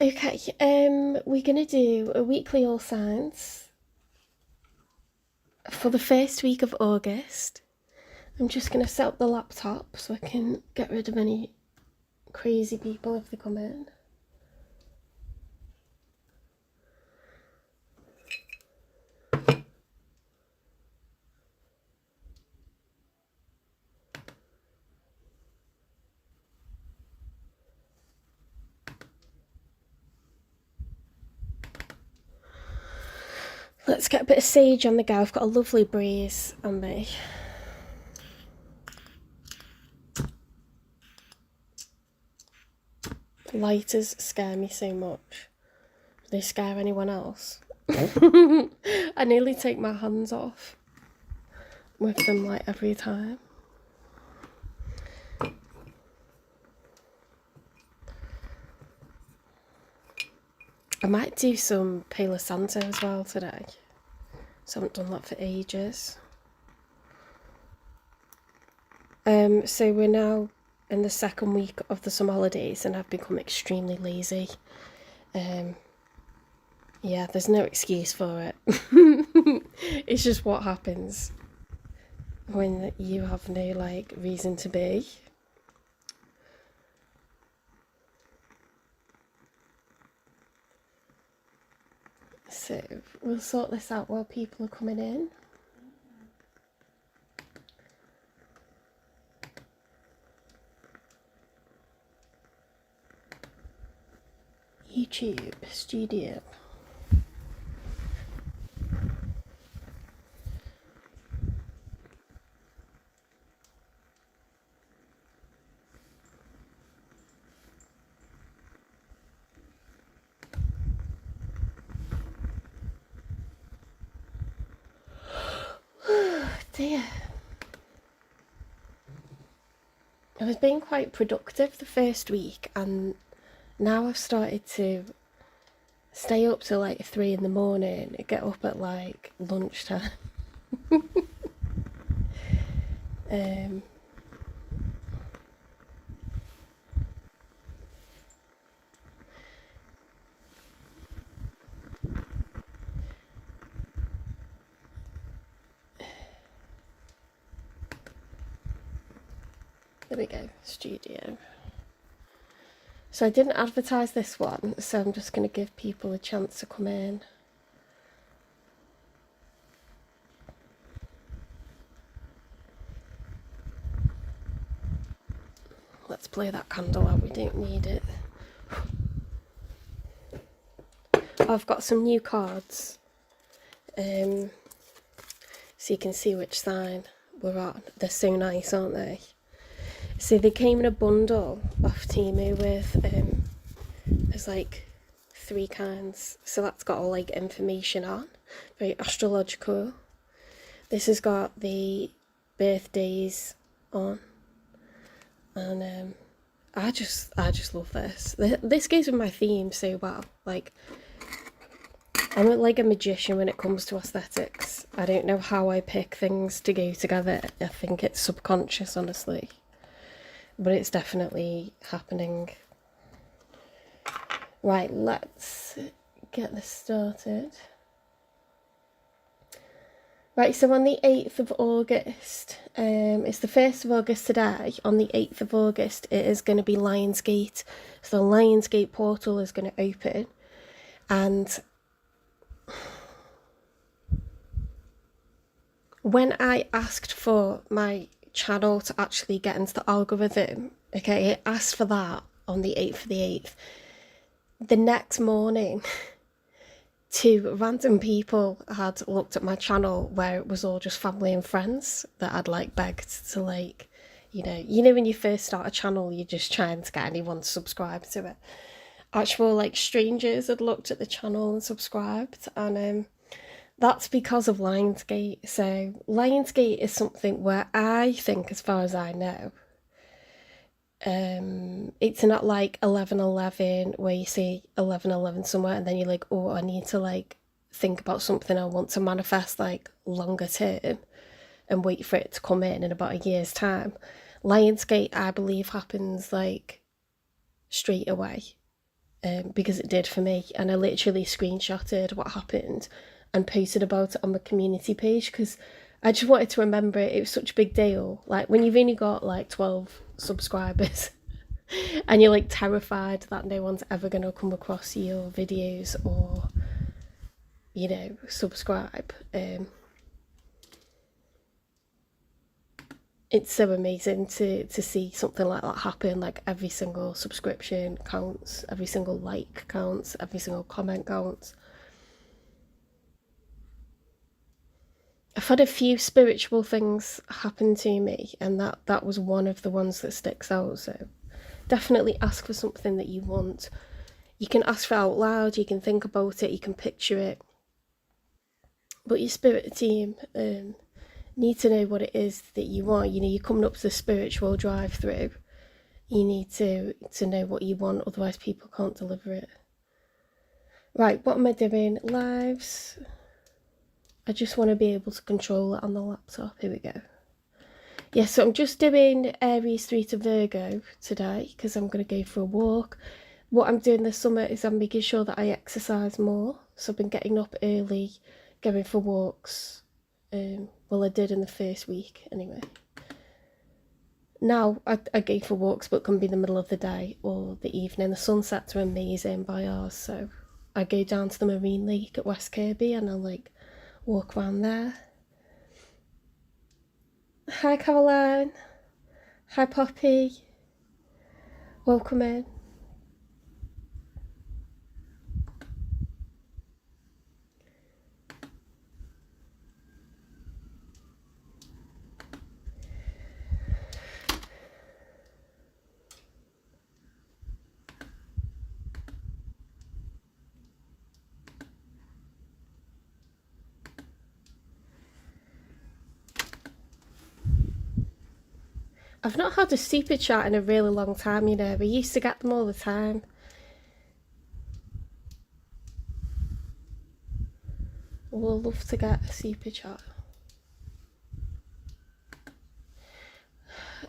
Okay, we're gonna do a weekly all signs for the first week of August. I'm just gonna set up the laptop so I can get rid of any crazy people if they come in. Let's get a bit of sage on the go. I've got a lovely breeze on me. Lighters scare me so much. Do they scare anyone else? I nearly take my hands off with them like every time. I might do some Palo Santo as well today. So I haven't done that for ages. So we're now in the second week of the summer holidays and I've become extremely lazy. Yeah, there's no excuse for it. It's just what happens when you have no like reason to be. So we'll sort this out while people are coming in. YouTube studio. Dear. I was being quite productive the first week and now I've started to stay up till like 3 in the morning, get up at like lunchtime. There we go, studio. So I didn't advertise this one, so I'm just going to give people a chance to come in. Let's play that candle out, we don't need it. I've got some new cards, so you can see which sign we're on. They're so nice, aren't they? So they came in a bundle off Temu with, there's like 3 kinds. So that's got all like information on, very astrological. This has got the birthdays on, and I just love this. This goes with my theme so well. Like, I'm like a magician when it comes to aesthetics. I don't know how I pick things to go together. I think it's subconscious, honestly. But it's definitely happening. Right, let's get this started. Right, so on the 8th of August, it's the 1st of August today. On the 8th of August, it is going to be Lionsgate. So the Lionsgate portal is going to open. And when I asked for my channel to actually get into the algorithm, okay, it asked for that on the 8th of the 8th. The next morning, 2 random people had looked at my channel where it was all just family and friends that I'd like begged to like, you know when you first start a channel, you're just trying to get anyone to subscribe to it. Actual like strangers had looked at the channel and subscribed, and that's because of Lionsgate. So Lionsgate is something where I think, as far as I know, it's not like 11/11 where you see 11/11 somewhere and then you're like, oh, I need to like think about something I want to manifest like longer term and wait for it to come in about a year's time. Lionsgate, I believe, happens like straight away. because it did for me, and I literally screenshotted what happened and posted about it on my community page because I just wanted to remember it. It was such a big deal. Like when you've only got like 12 subscribers and you're like terrified that no one's ever going to come across your videos or, you know, subscribe. It's so amazing to see something like that happen. Like every single subscription counts, every single like counts, every single comment counts. I've had a few spiritual things happen to me, and that was one of the ones that sticks out. So definitely ask for something that you want. You can ask for out loud, you can think about it, you can picture it, but your spirit team need to know what it is that you want. You know, you're coming up to the spiritual drive through. You need to know what you want, otherwise people can't deliver it. Right, what am I doing? Lives. I just want to be able to control it on the laptop. Here we go. Yeah, so I'm just doing Aries 3 to Virgo today because I'm going to go for a walk. What I'm doing this summer is I'm making sure that I exercise more. So I've been getting up early, going for walks. Well, I did in the first week anyway. Now I go for walks, but it can be the middle of the day or the evening. The sunsets are amazing by ours, so I go down to the Marine Lake at West Kirby and I'll like walk around there. Hi Caroline. Hi Poppy. Welcome in. I've not had a super chat in a really long time, you know. We used to get them all the time. We'll love to get a super chat.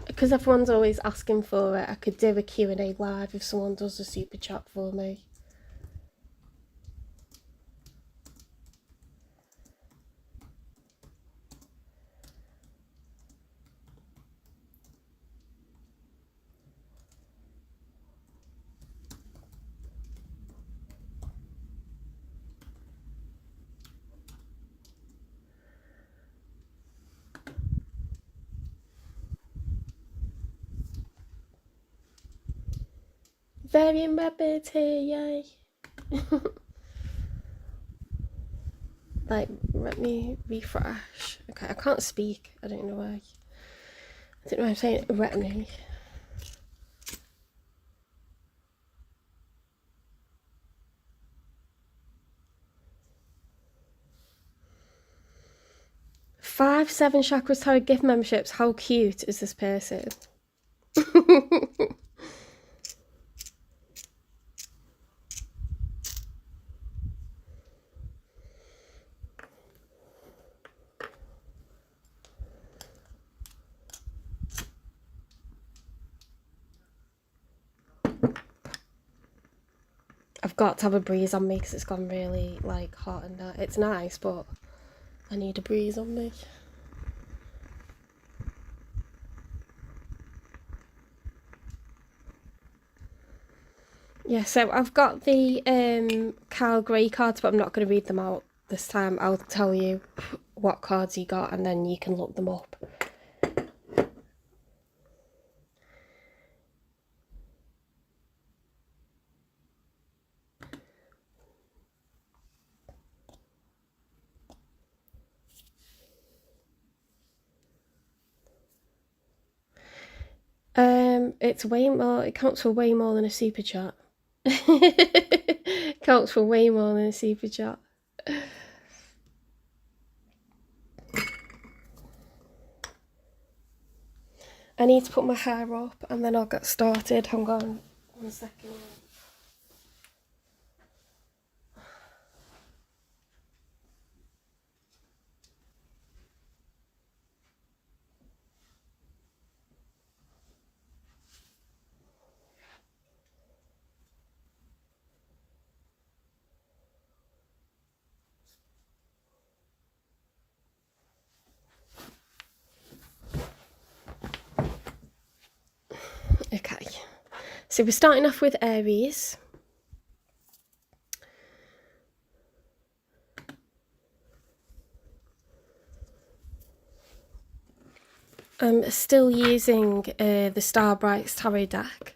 Because everyone's always asking for it, I could do a Q&A live if someone does a super chat for me. Variant rabbit here, yay. Like, let me refresh. Okay, I can't speak. I don't know why. I don't know why I'm saying retinue. Five 7 Chakras Tarot gift memberships. How cute is this person? I've got to have a breeze on me because it's gone really like hot and it's nice, but I need a breeze on me. Yeah, so I've got the Carl Gray cards, but I'm not going to read them out this time. I'll tell you what cards he got and then you can look them up. It's way more, it counts for way more than a super chat. Counts for way more than a super chat. I need to put my hair up and then I'll get started. Hang on 1 second. Okay, so we're starting off with Aries. I'm still using the Star Brights Tarot deck.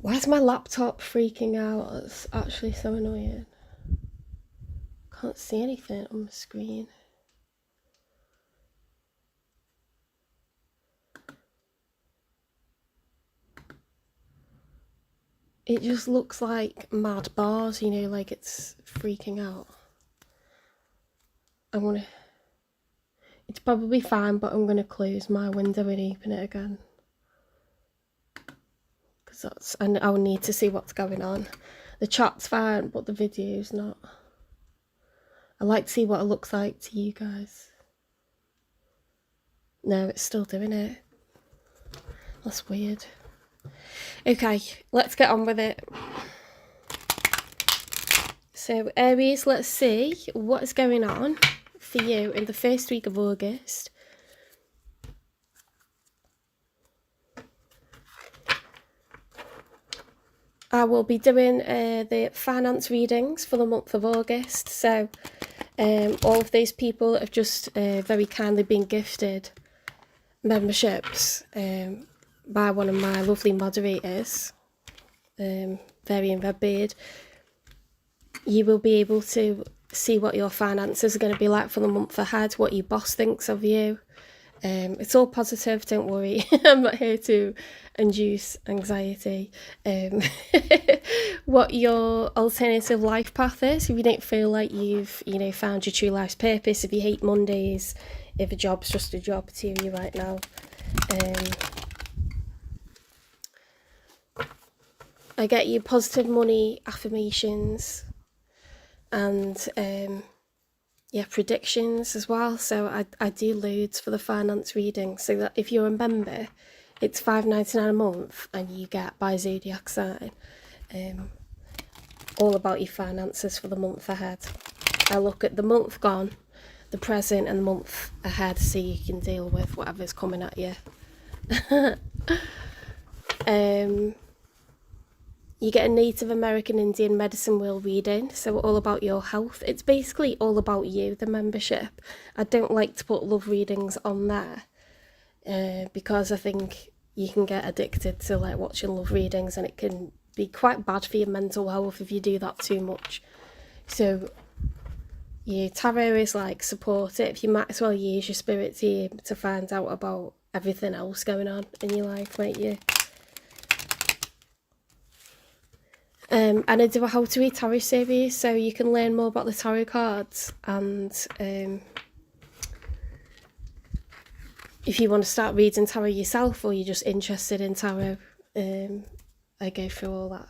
Why is my laptop freaking out? It's actually so annoying. Can't see anything on the screen. It just looks like mad bars, you know, like it's freaking out. It's probably fine, but I'm gonna close my window and open it again. Because I'll need to see what's going on. The chat's fine, but the video's not. I like to see what it looks like to you guys. No, it's still doing it. That's weird. Okay, let's get on with it. So Aries, let's see what is going on for you in the first week of August. I will be doing the finance readings for the month of August. So all of those people have just very kindly been gifted memberships by one of my lovely moderators, Very in Redbeard. You will be able to see what your finances are going to be like for the month ahead, what your boss thinks of you. It's all positive, don't worry. I'm not here to induce anxiety. What your alternative life path is, if you don't feel like you've, you know, found your true life's purpose, if you hate Mondays, if a job's just a job to you right now. I get you positive money affirmations and yeah, predictions as well. So I do loads for the finance reading, so that if you're a member, it's $5.99 a month and you get by zodiac sign all about your finances for the month ahead. I look at the month gone, the present and the month ahead, so you can deal with whatever's coming at you. You get a Native American Indian medicine wheel reading, so all about your health. It's basically all about you, the membership. I don't like to put love readings on there because I think you can get addicted to like watching love readings, and it can be quite bad for your mental health if you do that too much. So tarot is like supportive. You might as well use your spirit team to find out about everything else going on in your life, won't you? And I do a how to read tarot series, so you can learn more about the tarot cards, and if you want to start reading tarot yourself, or you're just interested in tarot, I go through all that.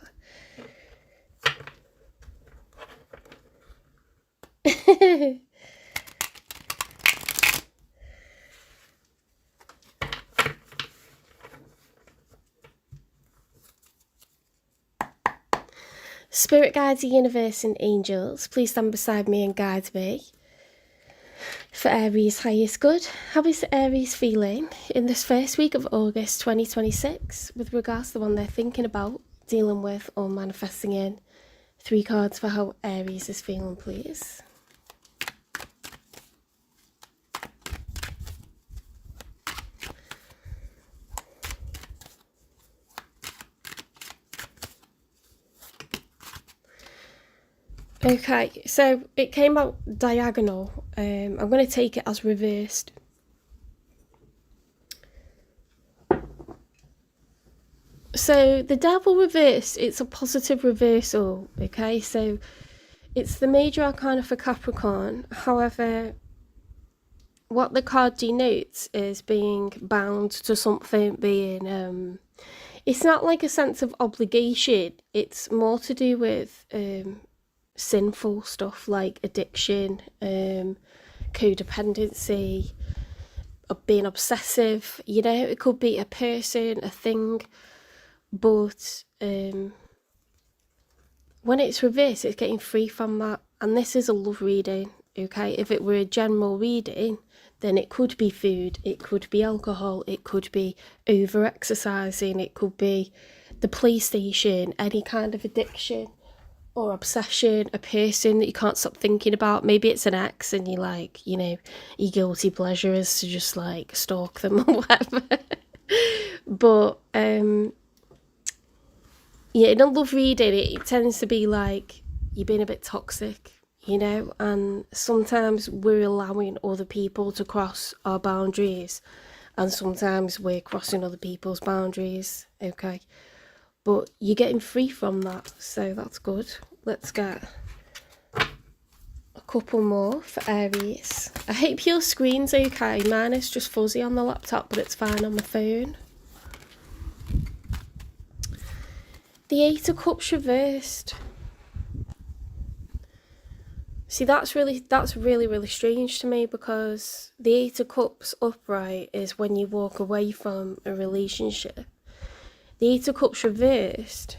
Spirit guides, the universe and angels, please stand beside me and guide me. For Aries, highest good. How is Aries feeling in this first week of August 2026 with regards to the one they're thinking about, dealing with or manifesting in? 3 cards for how Aries is feeling, please. Okay, so it came out diagonal. I'm going to take it as reversed. So the Devil reversed, it's a positive reversal, okay? So it's the major arcana for Capricorn. However, what the card denotes is being bound to something, being... it's not like a sense of obligation. It's more to do with... sinful stuff like addiction, codependency, being obsessive. You know, it could be a person, a thing, but when it's reversed, it's getting free from that. And this is a love reading, okay? If it were a general reading, then it could be food, it could be alcohol, it could be over-exercising, it could be the PlayStation, any kind of addiction or obsession, a person that you can't stop thinking about. Maybe it's an ex and you like, you know, your guilty pleasure is to just like stalk them or whatever. But yeah, in a love reading, it tends to be like you're being a bit toxic, you know, and sometimes we're allowing other people to cross our boundaries, and sometimes we're crossing other people's boundaries, okay? But you're getting free from that, so that's good. Let's get a couple more for Aries. I hope your screen's okay. Mine is just fuzzy on the laptop, but it's fine on my phone. The Eight of Cups reversed. See, that's really, really strange to me, because the Eight of Cups upright is when you walk away from a relationship. The Eight of Cups reversed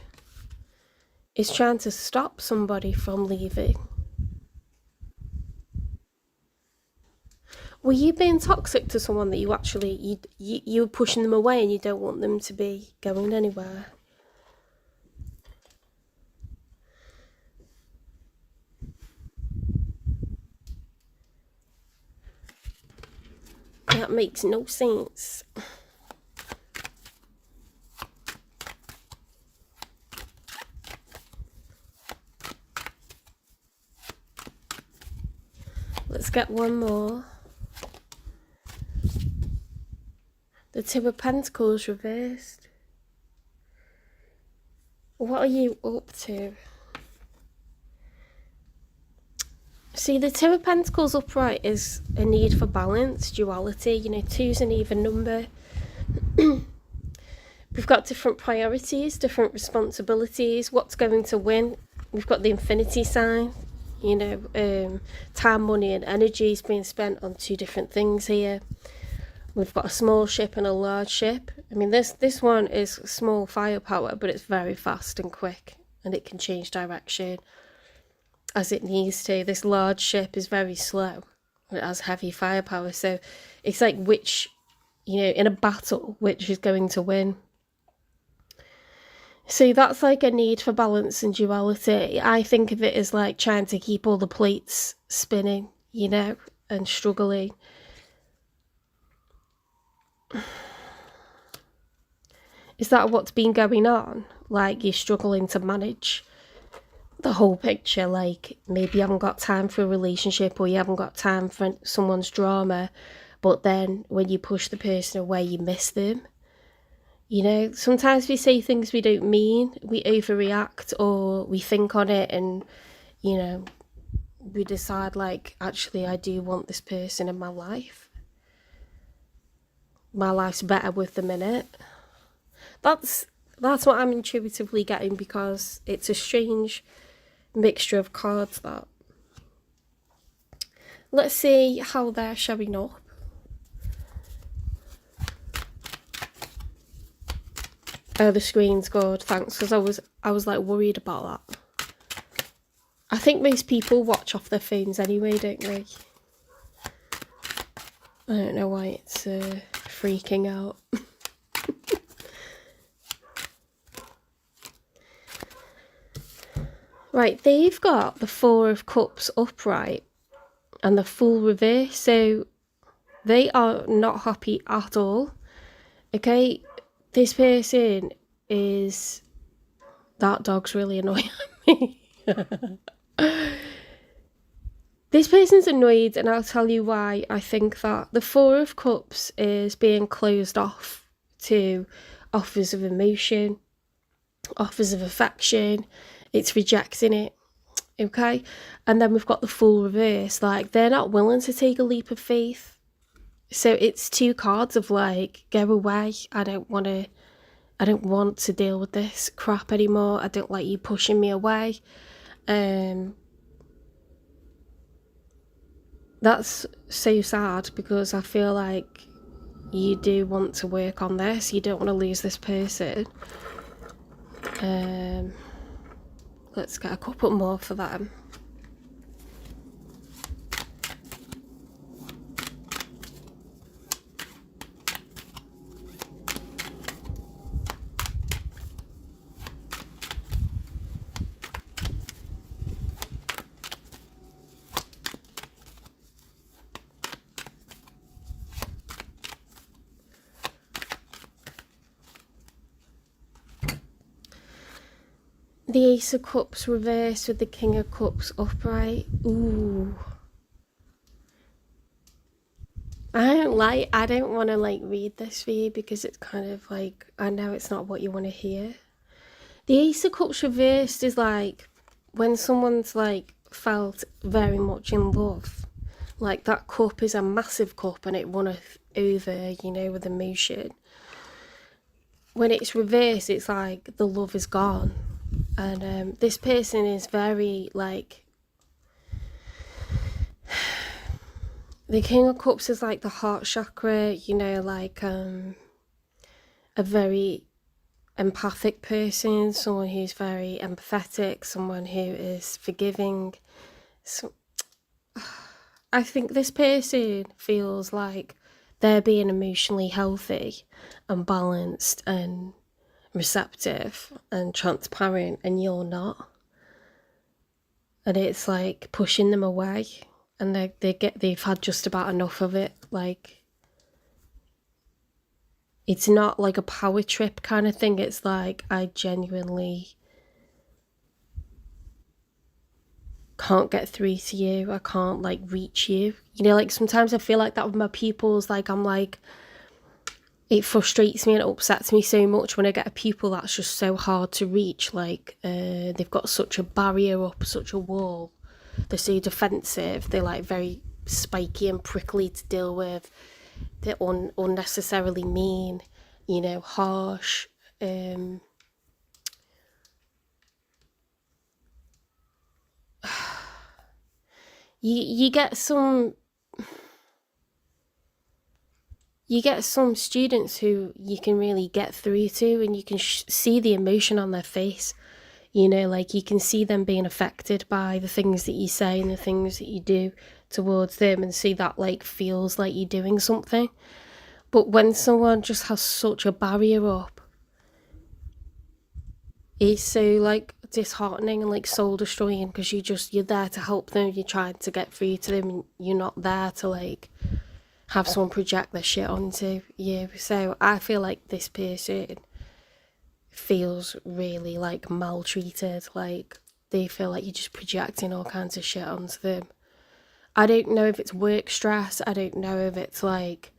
is trying to stop somebody from leaving. Were you being toxic to someone that you actually, you're pushing them away and you don't want them to be going anywhere? That makes no sense. Let's get one more. The Two of Pentacles reversed. What are you up to? See, the Two of Pentacles upright is a need for balance, duality. You know, two's an even number. We've got different priorities, different responsibilities. What's going to win? We've got the infinity sign. You know, time, money and energy is being spent on two different things here. We've got a small ship and a large ship. I mean, this one is small firepower, but it's very fast and quick, and it can change direction as it needs to. This large ship is very slow. It has heavy firepower, so it's like which, you know, in a battle, which is going to win. So that's like a need for balance and duality. I think of it as like trying to keep all the plates spinning, you know, and struggling. Is that what's been going on? Like you're struggling to manage the whole picture, like maybe you haven't got time for a relationship, or you haven't got time for someone's drama, but then when you push the person away, you miss them. You know, sometimes we say things we don't mean, we overreact, or we think on it and, you know, we decide like, actually, I do want this person in my life. My life's better with them in it. That's what I'm intuitively getting, because it's a strange mixture of cards, that. Let's see how they're showing up. Oh, the screen's good, thanks, because I was like worried about that. I think most people watch off their phones anyway, don't they? I don't know why it's freaking out. Right, they've got the Four of Cups upright and the Fool reverse, so they are not happy at all. Okay, this person is... That dog's really annoying me. This person's annoyed, and I'll tell you why I think that. The Four of Cups is being closed off to offers of emotion, offers of affection. It's rejecting it, okay? And then we've got the Fool reverse, like they're not willing to take a leap of faith. So it's two cards of like, go away, I don't want to deal with this crap anymore, I don't like you pushing me away. That's so sad, because I feel like you do want to work on this, you don't want to lose this person. Let's get a couple more for them. The Ace of Cups reversed with the King of Cups upright. Ooh. I don't want to like read this for you because it's kind of like, I know it's not what you want to hear. The Ace of Cups reversed is like when someone's like felt very much in love. Like that cup is a massive cup and it runneth over, you know, with emotion. When it's reversed, it's like the love is gone. And this person is very like, the King of Cups is like the heart chakra, you know, like a very empathic person, someone who's very empathetic, someone who is forgiving. So I think this person feels like they're being emotionally healthy and balanced and receptive and transparent, and you're not. And it's like pushing them away, and they've had just about enough of it. Like, it's not like a power trip kind of thing. It's like, I genuinely can't get through to you. I can't like reach you. You know, like sometimes I feel like that with my pupils. Like, I'm like, it frustrates me and it upsets me so much when I get a pupil that's just so hard to reach. Like, they've got such a barrier up, such a wall. They're so defensive. They're like very spiky and prickly to deal with. They're unnecessarily mean, you know, harsh. You get some students who you can really get through to, and you can see the emotion on their face. You know, like you can see them being affected by the things that you say and the things that you do towards them, and see that like feels like you're doing something. But when someone just has such a barrier up, it's so like disheartening and like soul destroying, because you're there to help them, you're trying to get through to them, and you're not there to like have someone project their shit onto you. So I feel like this person feels really like maltreated, like they feel like you're just projecting all kinds of shit onto them. I don't know if it's work stress, I don't know if it's like,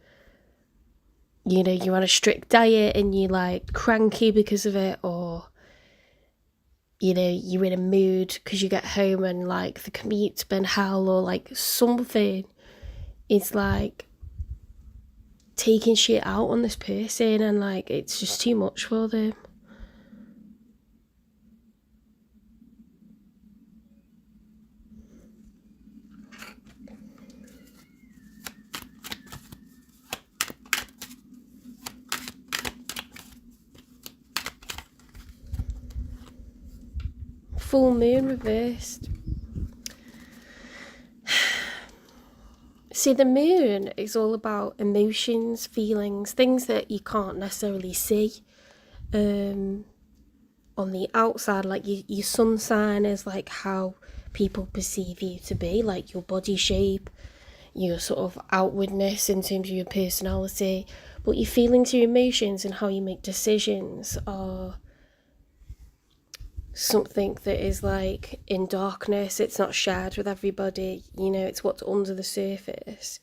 you know, you're on a strict diet and you're like cranky because of it, or you know, you're in a mood because you get home and like the commute's been hell, or like something is like taking shit out on this person, and like it's just too much for them. Full moon reversed. See, the moon is all about emotions, feelings, things that you can't necessarily see on the outside. Like your sun sign is like how people perceive you to be, like your body shape, your sort of outwardness in terms of your personality. But your feelings, your emotions, and how you make decisions are something that is like in darkness. It's not shared with everybody, you know, it's what's under the surface.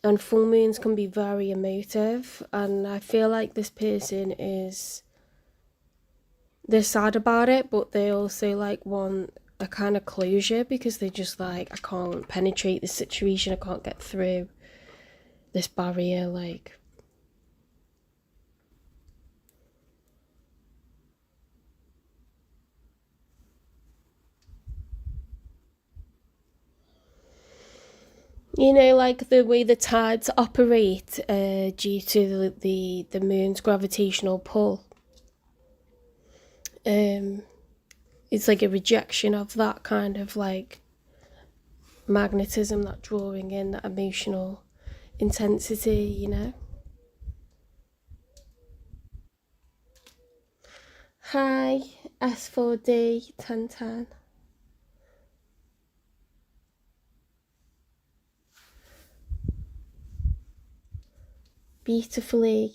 And full moons can be very emotive, and I feel like this person is, they're sad about it, but they also like want a kind of closure, because they're just like, I can't penetrate this situation, I can't get through this barrier. Like, you know, like the way the tides operate due to the moon's gravitational pull. It's like a rejection of that kind of like magnetism, that drawing in, that emotional intensity, you know. Hi, S4D 1010. Beautifully,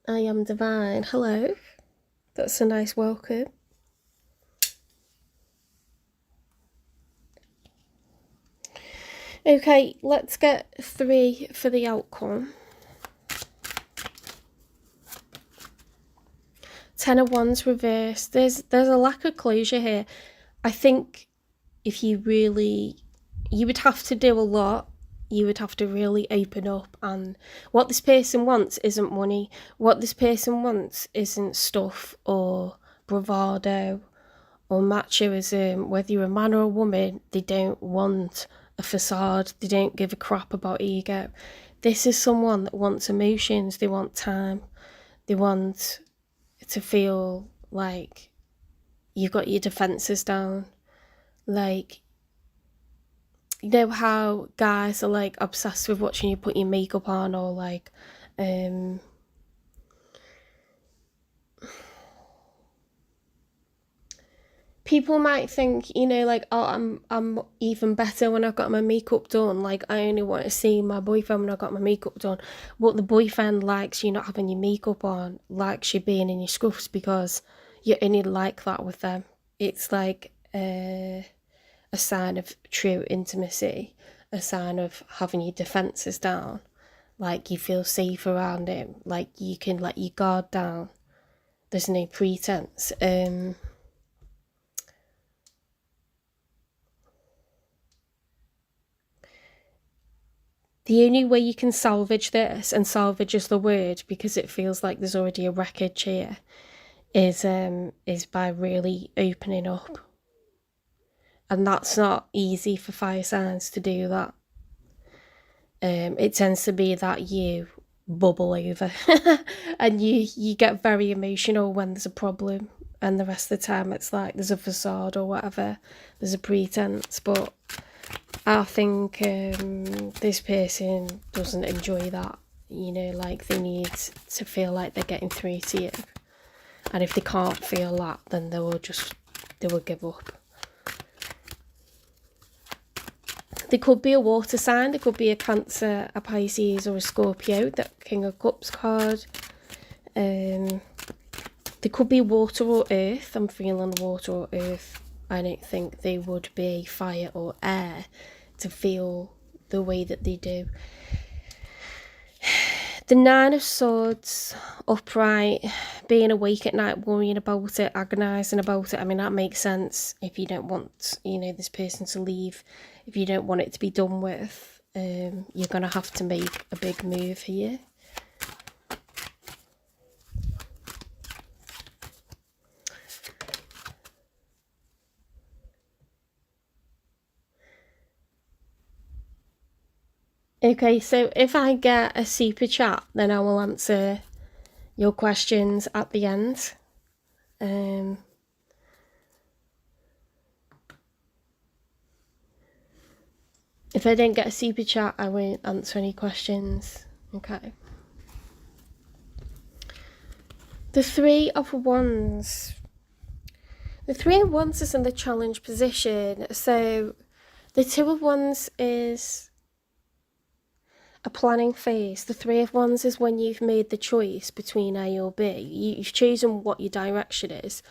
I am divine. Hello. That's a nice welcome. Okay, let's get 3 for the outcome. 10 of Wands reversed. There's a lack of closure here. I think if you would have to do a lot. You would have to really open up, and what this person wants isn't money. What this person wants isn't stuff or bravado or machoism. Whether you're a man or a woman, they don't want a facade. They don't give a crap about ego. This is someone that wants emotions. They want time. They want to feel like you've got your defences down. Like, you know how guys are like obsessed with watching you put your makeup on, or like people might think, you know, like, oh, I'm even better when I've got my makeup done. Like, I only want to see my boyfriend when I've got my makeup done. But the boyfriend likes you not having your makeup on, likes you being in your scuffs, because you're only like that with them. It's like a sign of true intimacy, a sign of having your defences down. Like, you feel safe around him, like you can let your guard down. There's no pretense. The only way you can salvage this, and salvage is the word because it feels like there's already a wreckage here, is by really opening up. And that's not easy for fire signs to do that. It tends to be that you bubble over and you get very emotional when there's a problem, and the rest of the time it's like there's a facade or whatever, there's a pretense. But I think this person doesn't enjoy that, you know, like they need to feel like they're getting through to you, and if they can't feel that, then they will give up. There could be a water sign, there could be a Cancer, a Pisces or a Scorpio, that King of Cups card. There could be water or earth. I'm feeling water or earth. I don't think they would be fire or air to feel the way that they do. The 9 of Swords, upright, being awake at night, worrying about it, agonising about it. I mean, that makes sense if you don't want, you know, this person to leave. If you don't want it to be done with, you're going to have to make a big move here. Okay, so if I get a super chat, then I will answer your questions at the end. If I don't get a super chat, I won't answer any questions. Okay. The 3 of Wands. The 3 of Wands is in the challenge position. So the 2 of Wands is a planning phase. The 3 of Wands is when you've made the choice between A or B. You've chosen what your direction is,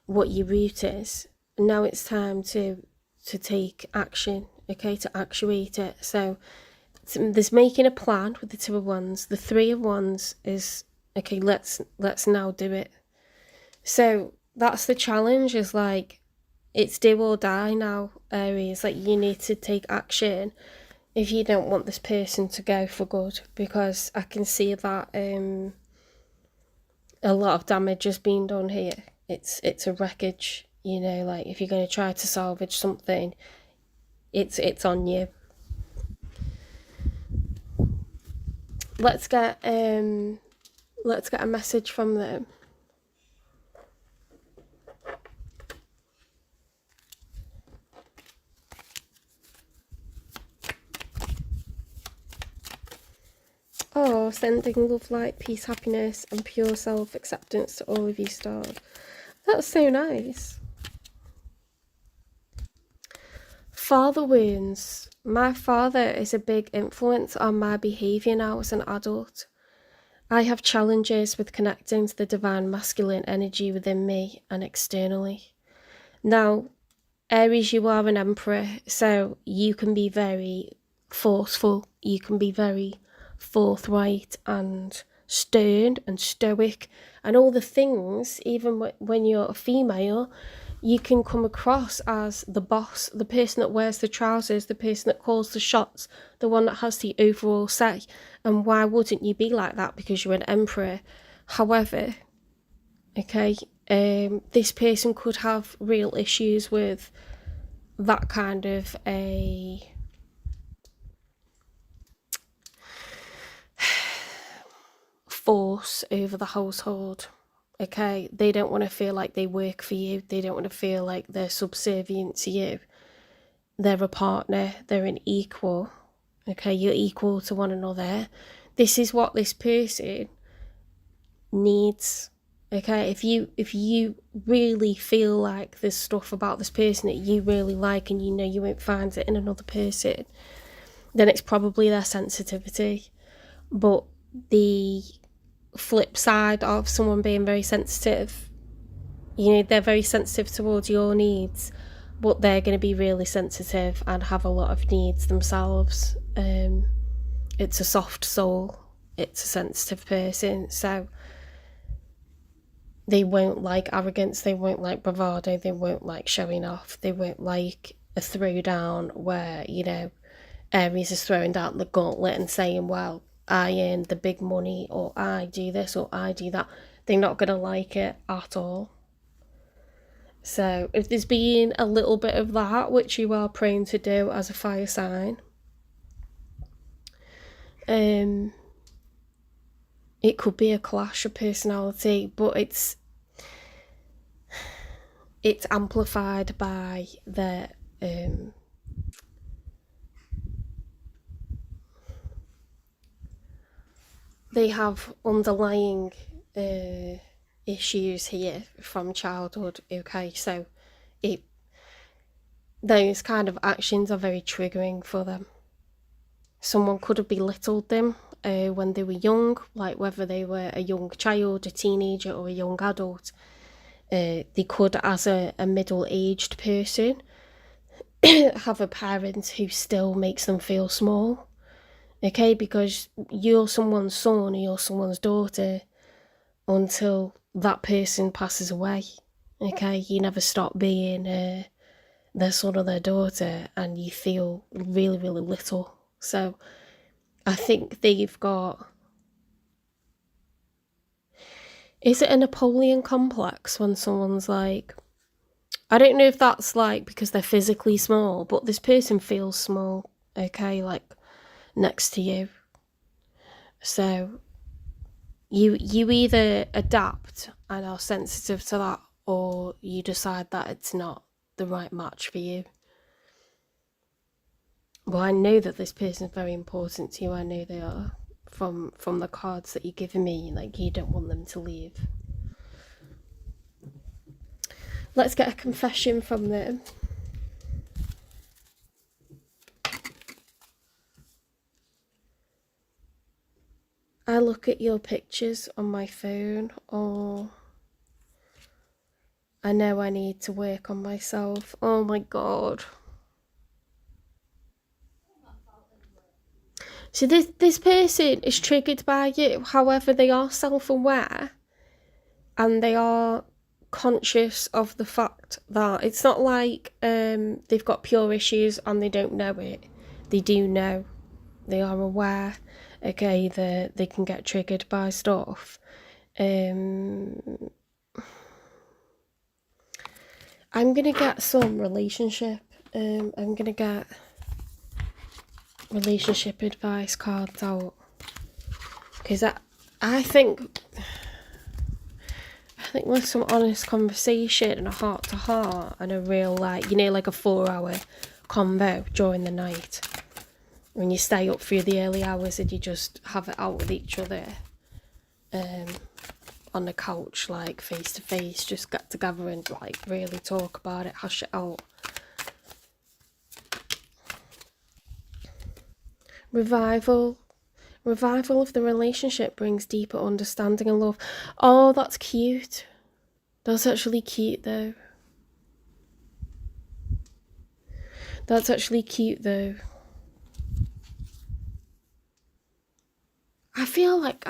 what your route is. And now it's time to take action, okay, to actuate it. So there's making a plan with the 2 of Wands. The 3 of Wands is, okay, let's now do it. So that's the challenge, is like, it's do or die now, Aries. Like, you need to take action if you don't want this person to go for good, because I can see that a lot of damage has been done here. It's a wreckage, you know, like if you're going to try to salvage something, it's on you. Let's get a message from them. Oh, sending love, light, peace, happiness, and pure self-acceptance to all of you stars. That's so nice. Father wounds. My father is a big influence on my behaviour now as an adult. I have challenges with connecting to the divine masculine energy within me and externally. Now, Aries, you are an emperor, so you can be very forceful. You can be very forthright and stern and stoic and all the things. Even when you're a female, you can come across as the boss, the person that wears the trousers, the person that calls the shots, the one that has the overall say. And why wouldn't you be like that? Because you're an emperor. However, okay, this person could have real issues with that kind of a force over the household. Okay, they don't want to feel like they work for you. They don't want to feel like they're subservient to you. They're a partner. They're an equal. Okay, you're equal to one another. This is what this person needs. Okay, if you really feel like there's stuff about this person that you really like and you know you won't find it in another person, then it's probably their sensitivity. But the flip side of someone being very sensitive, you know, they're very sensitive towards your needs, but they're going to be really sensitive and have a lot of needs themselves. It's a soft soul, it's a sensitive person, so they won't like arrogance, they won't like bravado, they won't like showing off, they won't like a throwdown where, you know, Aries is throwing down the gauntlet and saying, well, I earn the big money, or I do this, or I do that. They're not going to like it at all. So if there's been a little bit of that, which you are prone to do as a fire sign, it could be a clash of personality, but it's amplified by the they have underlying issues here from childhood. Okay, so those kind of actions are very triggering for them. Someone could have belittled them when they were young, like whether they were a young child, a teenager, or a young adult. They could, as a middle-aged person, have a parent who still makes them feel small. Okay, because you're someone's son or you're someone's daughter until that person passes away. Okay, you never stop being their son or their daughter, and you feel really, really little. So I think they've got... Is it a Napoleon complex when someone's like... I don't know if that's like because they're physically small, but this person feels small, okay, like next to you. So you either adapt and are sensitive to that, or you decide that it's not the right match for you. Well, I know that this person is very important to you. I know they are from the cards that you're giving me. Like, you don't want them to leave. Let's get a confession from them. I look at your pictures on my phone, or I know I need to work on myself. Oh my God. So this person is triggered by you. However, they are self-aware and they are conscious of the fact that it's not like they've got pure issues and they don't know it. They do know. They are aware. Okay, they can get triggered by stuff. I'm gonna get some relationship. I'm gonna get relationship advice cards out, because I think with some honest conversation and a heart to heart and a real, like, you know, like a 4-hour convo during the night when you stay up through the early hours and you just have it out with each other on the couch, like face to face, just get together and like really talk about it, hash it out. Revival of the relationship brings deeper understanding and love. Oh, that's cute. That's actually cute though. That's actually cute though. I feel like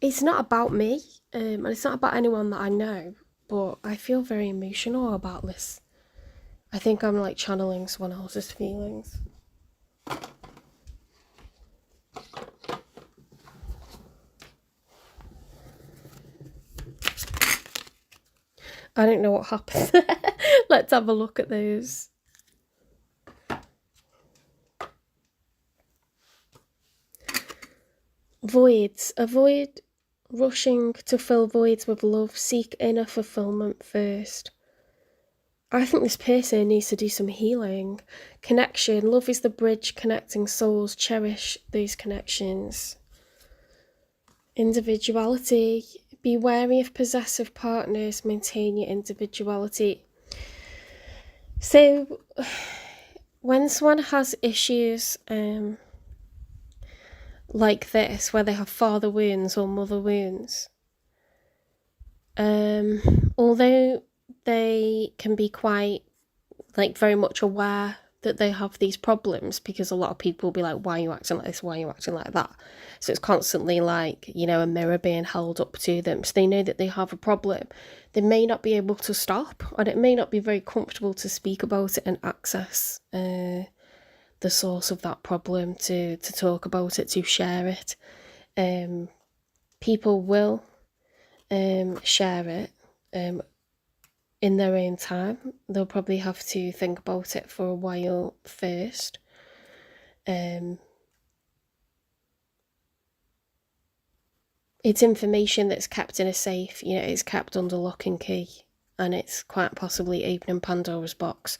it's not about me, and it's not about anyone that I know, but I feel very emotional about this. I think I'm like channeling someone else's feelings. I don't know what happened there. Let's have a look at those. Voids. Avoid rushing to fill voids with love. Seek inner fulfillment first. I think this person needs to do some healing. Connection. Love is the bridge connecting souls. Cherish those connections. Individuality. Be wary of possessive partners. Maintain your individuality. So, when someone has issues like this, where they have father wounds or mother wounds, although they can be quite, like, very much aware that they have these problems, because a lot of people will be like, why are you acting like this, why are you acting like that? So it's constantly like, you know, a mirror being held up to them, so they know that they have a problem. They may not be able to stop, and it may not be very comfortable to speak about it and access the source of that problem, to talk about it, to share it. People will share it in their own time. They'll probably have to think about it for a while first. It's information that's kept in a safe, you know, it's kept under lock and key, and it's quite possibly opening Pandora's box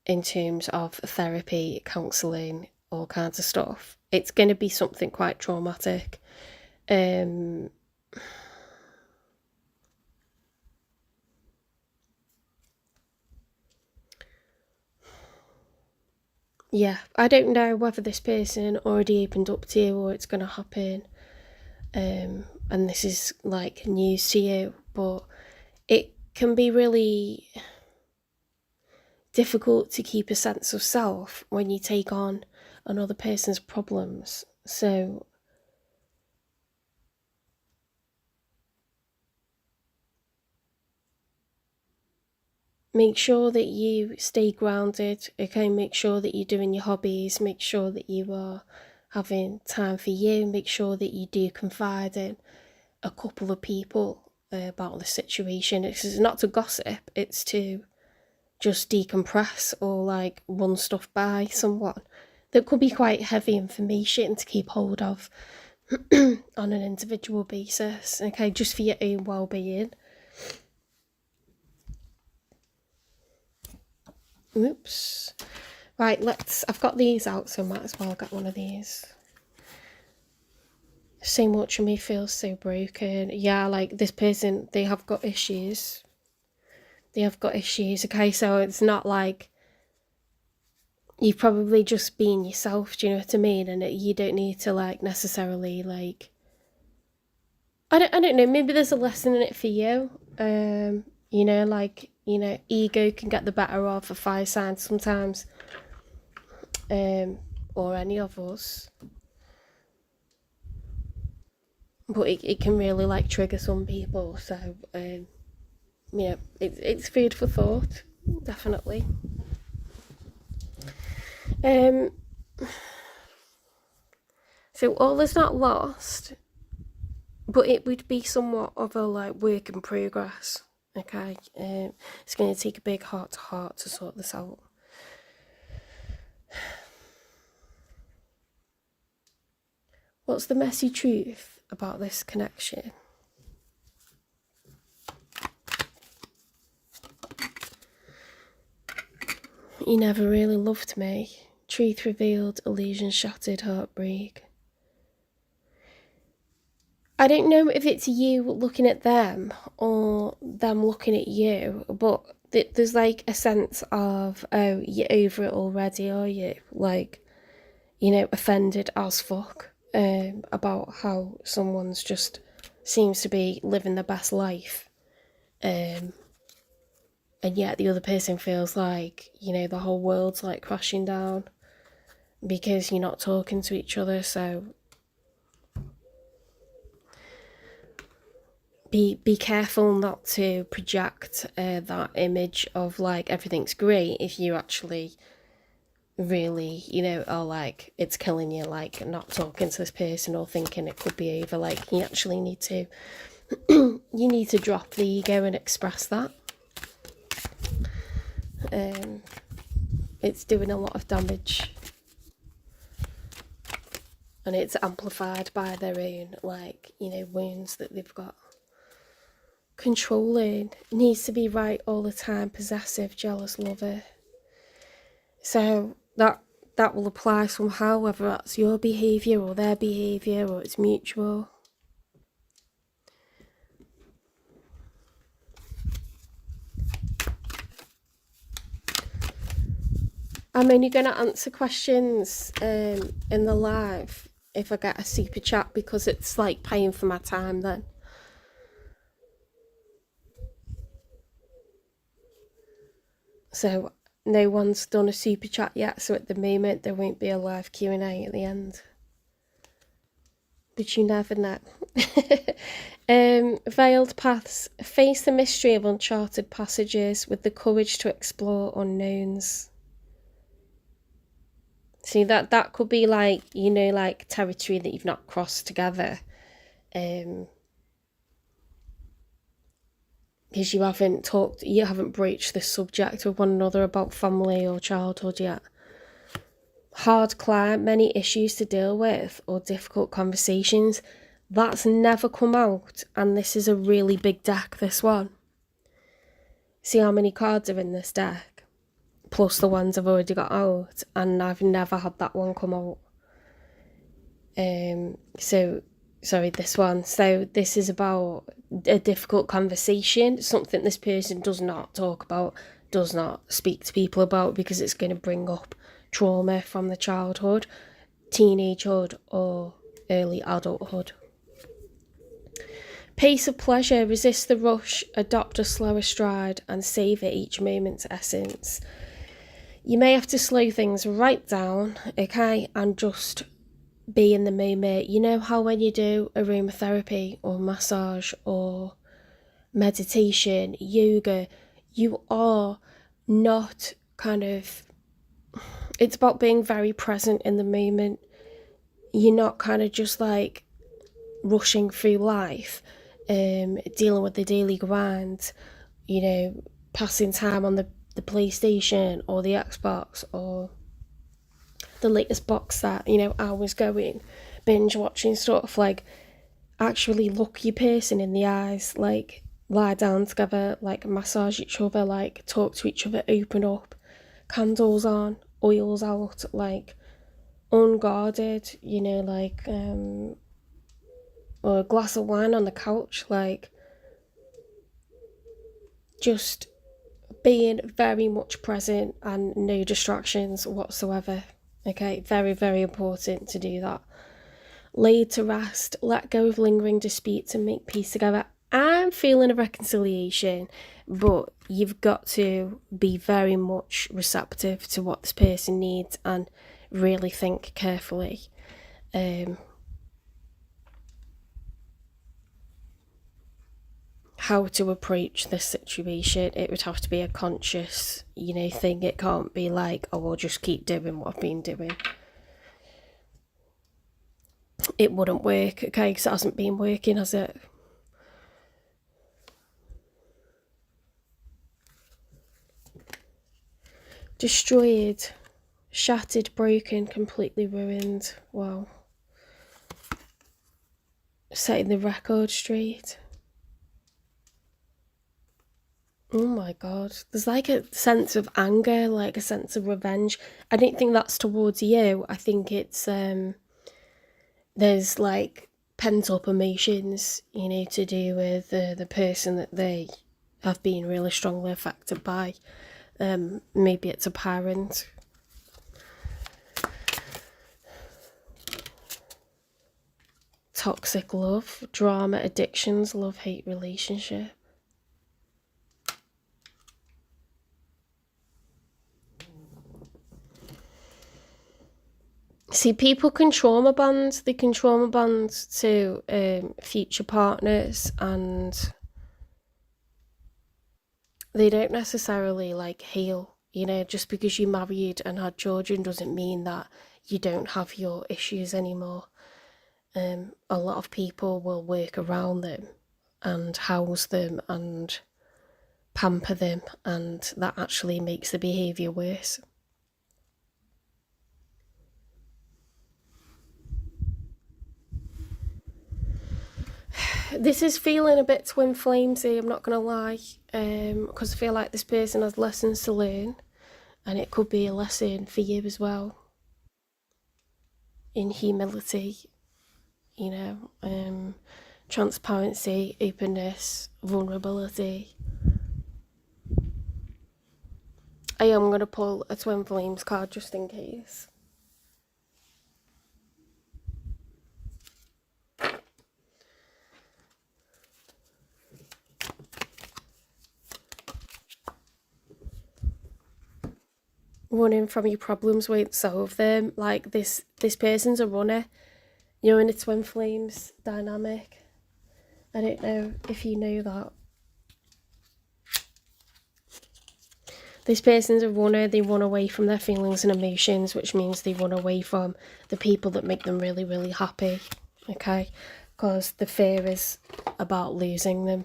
in terms of therapy, counselling, all kinds of stuff. It's going to be something quite traumatic. Yeah, I don't know whether this person already opened up to you or it's going to happen. And this is like news to you, but it can be really difficult to keep a sense of self when you take on another person's problems. So make sure that you stay grounded, okay? Make sure that you're doing your hobbies, make sure that you are having time for you, make sure that you do confide in a couple of people about the situation. It's not to gossip, it's to just decompress or like run stuff by someone. That could be quite heavy information to keep hold of on an individual basis, okay, just for your own well-being. Oops. Right, I've got these out, so I might as well get one of these. So much of me feels so broken. Yeah, like this person, they have got issues. Okay, so it's not like you've probably just been yourself, do you know what I mean? And you don't need to like necessarily like, I don't know, maybe there's a lesson in it for you. You know, like, you know, ego can get the better of a fire sign sometimes, or any of us. But it can really like trigger some people, so yeah, it's food for thought, definitely. So all is not lost, but it would be somewhat of a like work in progress. Okay, it's going to take a big heart to heart to sort this out. What's the messy truth about this connection? You never really loved me. Truth revealed, illusion shattered, heartbreak. I don't know if it's you looking at them or them looking at you, but there's like a sense of, oh, you're over it already, are you? Like, you know, offended as fuck about how someone's just seems to be living their best life. And yet the other person feels like, you know, the whole world's like crashing down because you're not talking to each other. So be careful not to project that image of like everything's great if you actually really, you know, are like it's killing you, like not talking to this person or thinking it could be over. Like you actually need to you need to drop the ego and express that. It's doing a lot of damage, and it's amplified by their own, like, you know, wounds that they've got. Controlling, needs to be right all the time, possessive, jealous, lover. So that will apply somehow, whether that's your behaviour or their behaviour or it's mutual. I'm only going to answer questions in the live if I get a super chat, because it's like paying for my time then. So no one's done a super chat yet, so at the moment there won't be a live Q&A at the end. But you never know. Veiled paths. Face the mystery of uncharted passages with the courage to explore unknowns. See, that could be like, you know, like territory that you've not crossed together. Because you haven't broached this subject with one another about family or childhood yet. Hard climb, many issues to deal with or difficult conversations. That's never come out, and this is a really big deck, this one. See how many cards are in this deck? Plus the ones I've already got out, and I've never had that one come out. This one. So this is about a difficult conversation, something this person does not talk about, does not speak to people about, because it's going to bring up trauma from the childhood, teenagehood, or early adulthood. Pace of pleasure, resist the rush, adopt a slower stride, and savour each moment's essence. You may have to slow things right down, okay, and just be in the moment. You know how when you do aromatherapy or massage or meditation, yoga, you are not it's about being very present in the moment. You're not kind of just like rushing through life, dealing with the daily grind, you know, passing time on the PlayStation or the Xbox or the latest box set, you know, I was going binge watching stuff. Like, actually look your person in the eyes, like lie down together, like massage each other, like talk to each other, open up, candles on, oils out, like unguarded, you know, like or a glass of wine on the couch, like just being very much present and no distractions whatsoever. Okay, very, very important to do that. Laid to rest, let go of lingering disputes and make peace together. I'm feeling a reconciliation, but you've got to be very much receptive to what this person needs and really think carefully. How to approach this situation. It would have to be a conscious, you know, thing. It can't be like, oh, I'll just keep doing what I've been doing. It wouldn't work, okay, because it hasn't been working, has it? Destroyed, shattered, broken, completely ruined. Wow. Setting the record straight. Oh my god. There's like a sense of anger, like a sense of revenge. I don't think that's towards you. I think it's there's like pent up emotions, you know, to do with the person that they have been really strongly affected by. Maybe it's a parent. Toxic love, drama, addictions, love-hate relationship. See, people can trauma bond. They can trauma bond to future partners, and they don't necessarily like heal. You know, just because you married and had children doesn't mean that you don't have your issues anymore. A lot of people will work around them and house them and pamper them, and that actually makes the behaviour worse. This is feeling a bit twin flamesy, I'm not going to lie, because I feel like this person has lessons to learn, and it could be a lesson for you as well, in humility, you know, transparency, openness, vulnerability. I am going to pull a twin flames card just in case. Running from your problems won't solve them. Like this person's a runner. You're in a twin flames dynamic. I don't know if you know that. This person's a runner. They run away from their feelings and emotions, which means they run away from the people that make them really, really happy. Okay? Because the fear is about losing them.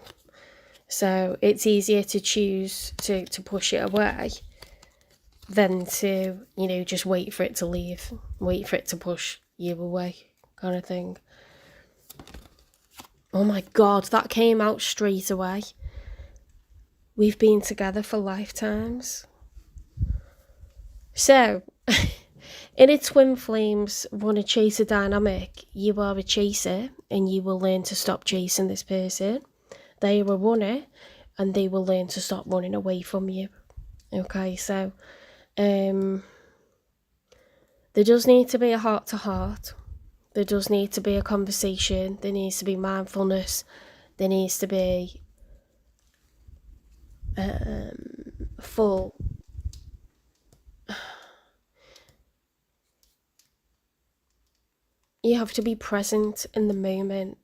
So it's easier to choose to push it away than to, you know, just wait for it to leave. Wait for it to push you away, kind of thing. Oh my God, that came out straight away. We've been together for lifetimes. So, in a twin flames runner chaser dynamic, you are a chaser and you will learn to stop chasing this person. They are a runner and they will learn to stop running away from you. Okay, so there does need to be a heart-to-heart. There does need to be a conversation. There needs to be mindfulness. There needs to be full... You have to be present in the moment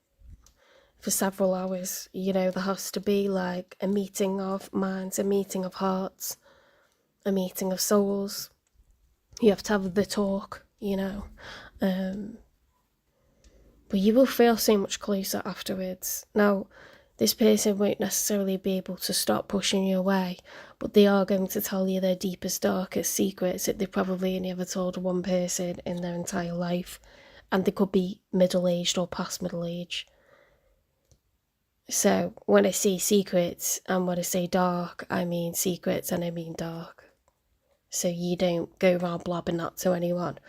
for several hours. You know, there has to be like a meeting of minds, a meeting of hearts, a meeting of souls. You have to have the talk, you know. But you will feel so much closer afterwards. Now, this person won't necessarily be able to stop pushing you away, but they are going to tell you their deepest, darkest secrets that they probably only ever told one person in their entire life. And they could be middle-aged or past middle age. So when I say secrets and when I say dark, I mean secrets and I mean dark. So you don't go around blabbing that to anyone.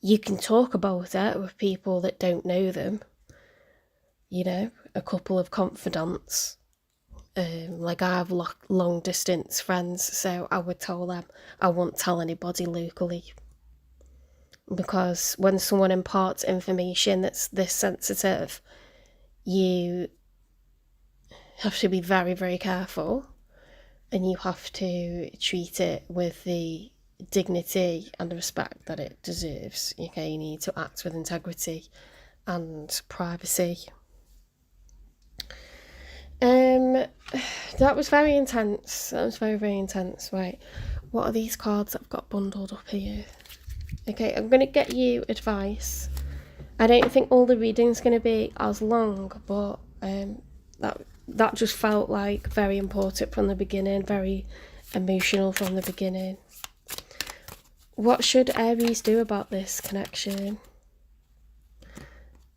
You can talk about it with people that don't know them. You know, a couple of confidants. Like I have long distance friends, so I would tell them. I won't tell anybody locally. Because when someone imparts information that's this sensitive, you have to be very, very careful, and you have to treat it with the dignity and the respect that it deserves. Okay, you need to act with integrity and privacy. That was very intense. That was very, very intense. Right, what are these cards that I've got bundled up here? Okay, I'm going to get you advice. I don't think all the reading's going to be as long, but that just felt like very important from the beginning, very emotional from the beginning. What should Aries do about this connection?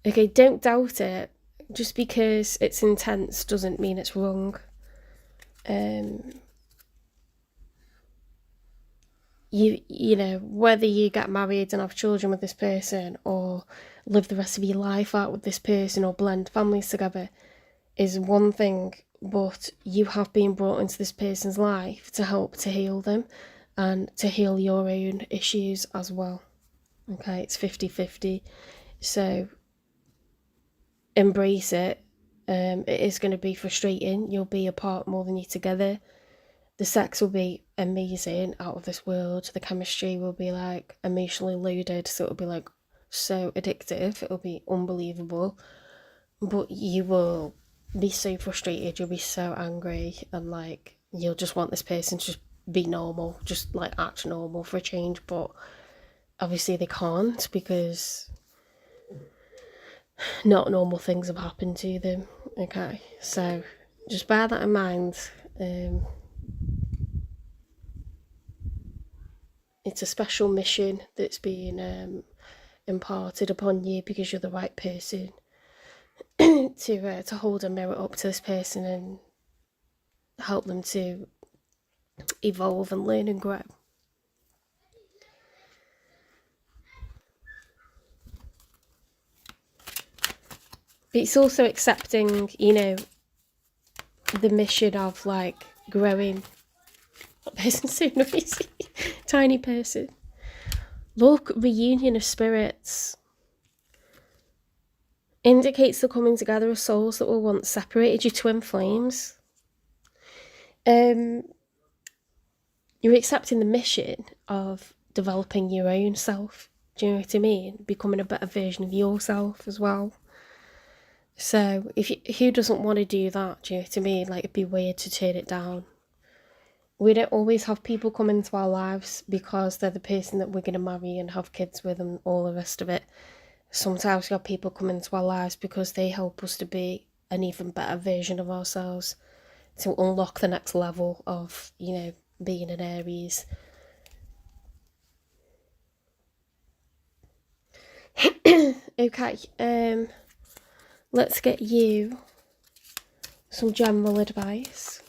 Okay, don't doubt it. Just because it's intense doesn't mean it's wrong. You know, whether you get married and have children with this person or live the rest of your life out with this person or blend families together is one thing, but you have been brought into this person's life to help to heal them and to heal your own issues as well. Okay, it's 50-50. So embrace it. It is going to be frustrating. You'll be apart more than you're together. the sex will be amazing, out of this world. The chemistry will be like emotionally loaded, so it'll be like so addictive. It'll be unbelievable. But you will be so frustrated, you'll be so angry, and like you'll just want this person to just be normal, just like act normal for a change. But obviously they can't, because not normal things have happened to them. Okay, so just bear that in mind. It's a special mission that's been imparted upon you, because you're the right person to hold a mirror up to this person and help them to evolve and learn and grow. But it's also accepting, you know, the mission of like growing. That person's so noisy. Tiny person. Look, reunion of spirits indicates the coming together of souls that were once separated, your twin flames. You're accepting the mission of developing your own self. Do you know what I mean? Becoming a better version of yourself as well. So who doesn't want to do that? Do you know what I mean? Like, it'd be weird to turn it down. We don't always have people come into our lives because they're the person that we're going to marry and have kids with and all the rest of it. Sometimes we have people come into our lives because they help us to be an even better version of ourselves, to unlock the next level of, you know, being an Aries. Okay, let's get you some general advice.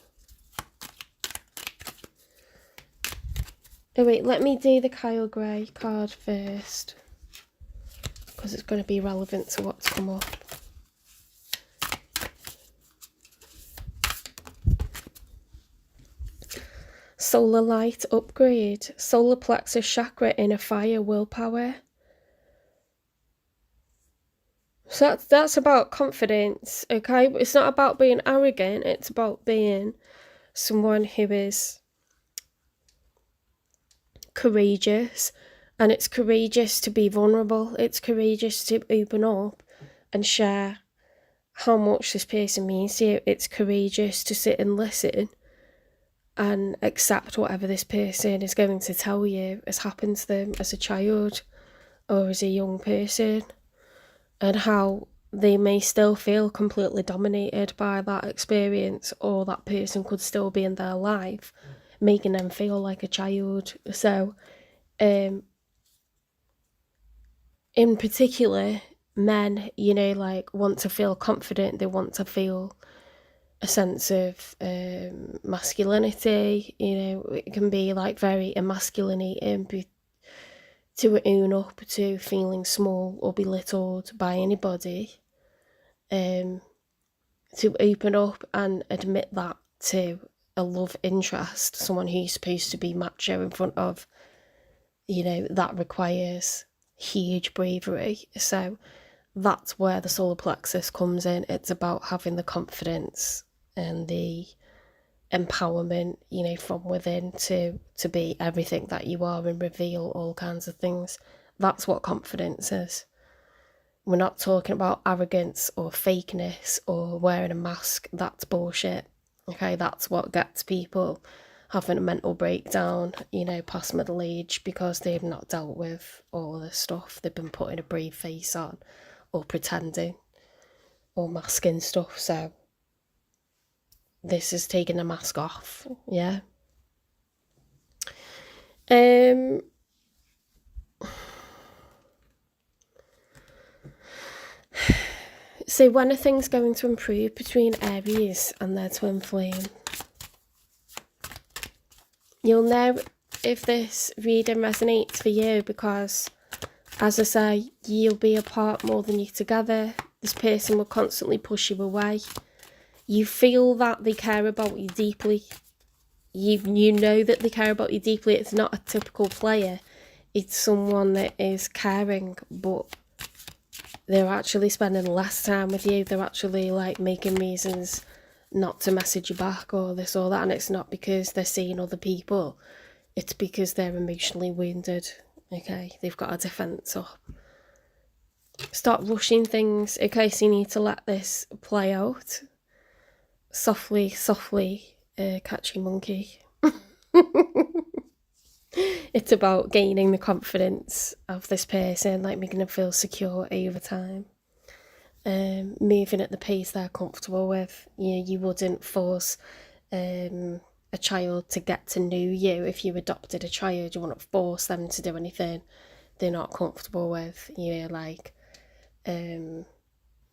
Oh wait, let me do the Kyle Gray card first, because it's going to be relevant to what's come up. Solar light upgrade. Solar plexus chakra, inner fire, willpower. So that's about confidence, okay? But it's not about being arrogant. It's about being someone who is courageous. And it's courageous to be vulnerable. It's courageous to open up and share how much this person means to you. It's courageous to sit and listen and accept whatever this person is going to tell you has happened to them as a child or as a young person, and how they may still feel completely dominated by that experience, or that person could still be in their life making them feel like a child. So in particular, men, you know, like, want to feel confident. They want to feel a sense of masculinity. You know, it can be like very emasculating to own up to feeling small or belittled by anybody. To open up and admit that to a love interest, someone who's supposed to be macho in front of, you know, that requires huge bravery. So that's where the solar plexus comes in. It's about having the confidence and the empowerment, you know, from within to be everything that you are and reveal all kinds of things. That's what confidence is. We're not talking about arrogance or fakeness or wearing a mask. That's bullshit. Okay, that's what gets people having a mental breakdown, you know, past middle age, because they've not dealt with all of this stuff. They've been putting a brave face on, or pretending, or masking stuff. So this is taking the mask off. Yeah. So when are things going to improve between Aries and their twin flame? You'll know if this reading resonates for you, because, as I say, you'll be apart more than you're together. This person will constantly push you away. You feel that they care about you deeply. You know that they care about you deeply. It's not a typical player. It's someone that is caring, but they're actually spending less time with you. They're actually like making reasons not to message you back or this or that, and it's not because they're seeing other people, it's because they're emotionally wounded. Okay, they've got a defense up. Stop rushing things. Okay, so you need to let this play out softly, softly. Catchy monkey. It's about gaining the confidence of this person, like making them feel secure over time. Moving at the pace they're comfortable with. You wouldn't force a child to get to know you. If you adopted a child, you wouldn't force them to do anything they're not comfortable with.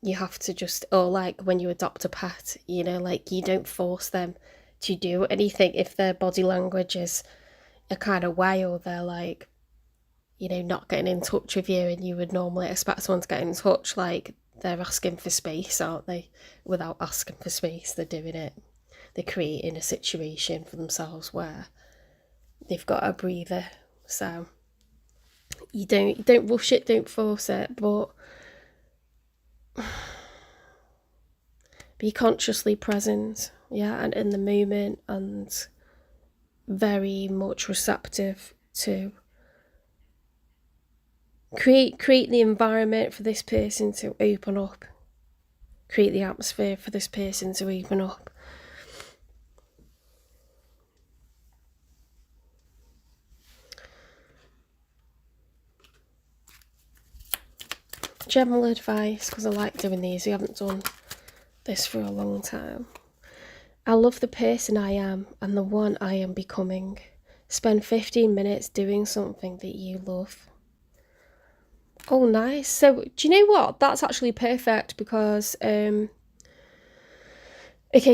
You have to just, or like when you adopt a pet, like you don't force them to do anything. If their body language is a kind of way, or they're like, not getting in touch with you, and you would normally expect someone to get in touch, like they're asking for space, aren't they? Without asking for space, they're doing it. They're creating a situation for themselves where they've got a breather. So you don't rush it, don't force it, but be consciously present, and in the moment, and very much receptive to create the environment for this person to open up, create the atmosphere for this person to open up. General advice, because I like doing these. We haven't done this for a long time. I love the person I am and the one I am becoming. Spend 15 minutes doing something that you love. Oh, nice. So, do you know what? That's actually perfect because, okay,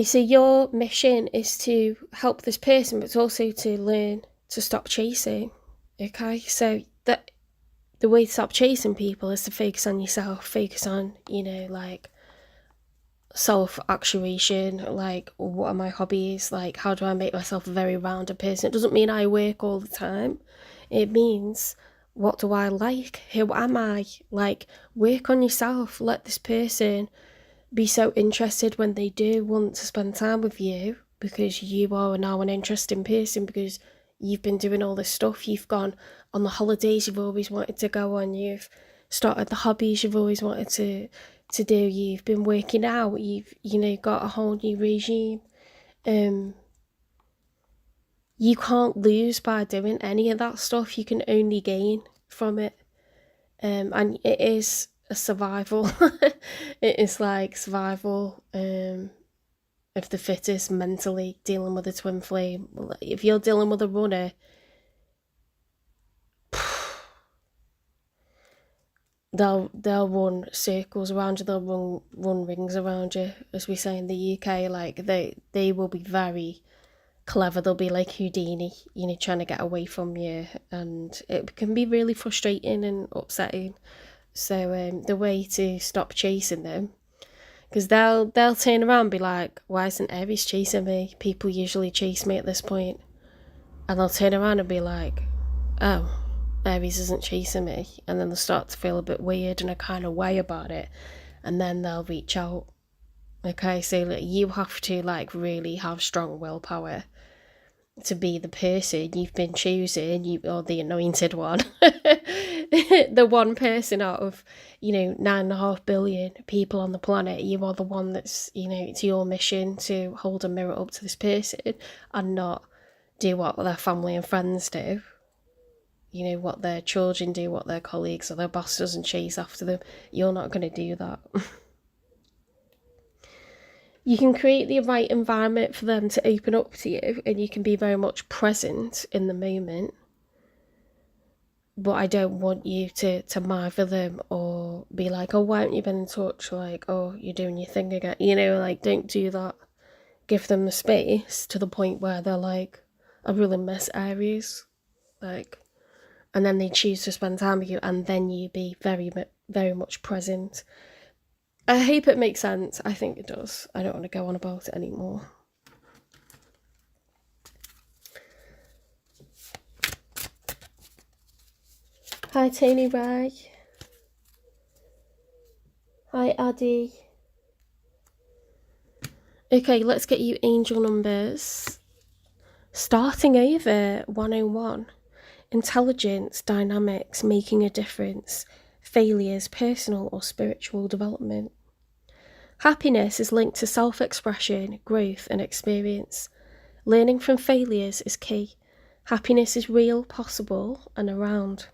so your mission is to help this person, but it's also to learn to stop chasing. Okay, so that the way to stop chasing people is to focus on yourself, focus on, like self-actuation, like what are my hobbies, like how do I make myself a very rounded person. It doesn't mean I work all the time. It means, what do I like? Who am I? Like, work on yourself. Let this person be so interested when they do want to spend time with you, because you are now an interesting person, because you've been doing all this stuff. You've gone on the holidays you've always wanted to go on. You've started the hobbies you've always wanted to do. You've been working out. You've got a whole new regime. You can't lose by doing any of that stuff. You can only gain from it. And it is a survival. It is like survival of the fittest mentally, dealing with a twin flame. If you're dealing with a runner, they'll run circles around you, they'll run rings around you, as we say in the UK. Like they will be very clever. They'll be like Houdini, trying to get away from you, and it can be really frustrating and upsetting. So the way to stop chasing them, because they'll turn around and be like, why isn't Aries chasing me? People usually chase me at this point. And they'll turn around and be like, oh, Aries isn't chasing me. And then they'll start to feel a bit weird and a kind of way about it. And then they'll reach out. Okay, so you have to really have strong willpower to be the person you've been choosing, or the anointed one. The one person out of 9.5 billion people on the planet. You are the one that's, it's your mission to hold a mirror up to this person and not do what their family and friends do, what their children do, what their colleagues or their boss does, and chase after them. You're not going to do that. You can create the right environment for them to open up to you, and you can be very much present in the moment. But I don't want you to marvel them or be like, oh, why haven't you been in touch? Like, oh, you're doing your thing again. Don't do that. Give them the space to the point where they're like, I really miss Aries. And then they choose to spend time with you, and then you be very, very much present. I hope it makes sense. I think it does. I don't want to go on about it anymore. Hi, Tony Ray. Hi, Addy. Okay, let's get you angel numbers. Starting over 101. Intelligence, dynamics, making a difference, failures, personal or spiritual development. Happiness is linked to self-expression, growth and experience. Learning from failures is key. Happiness is real, possible and around.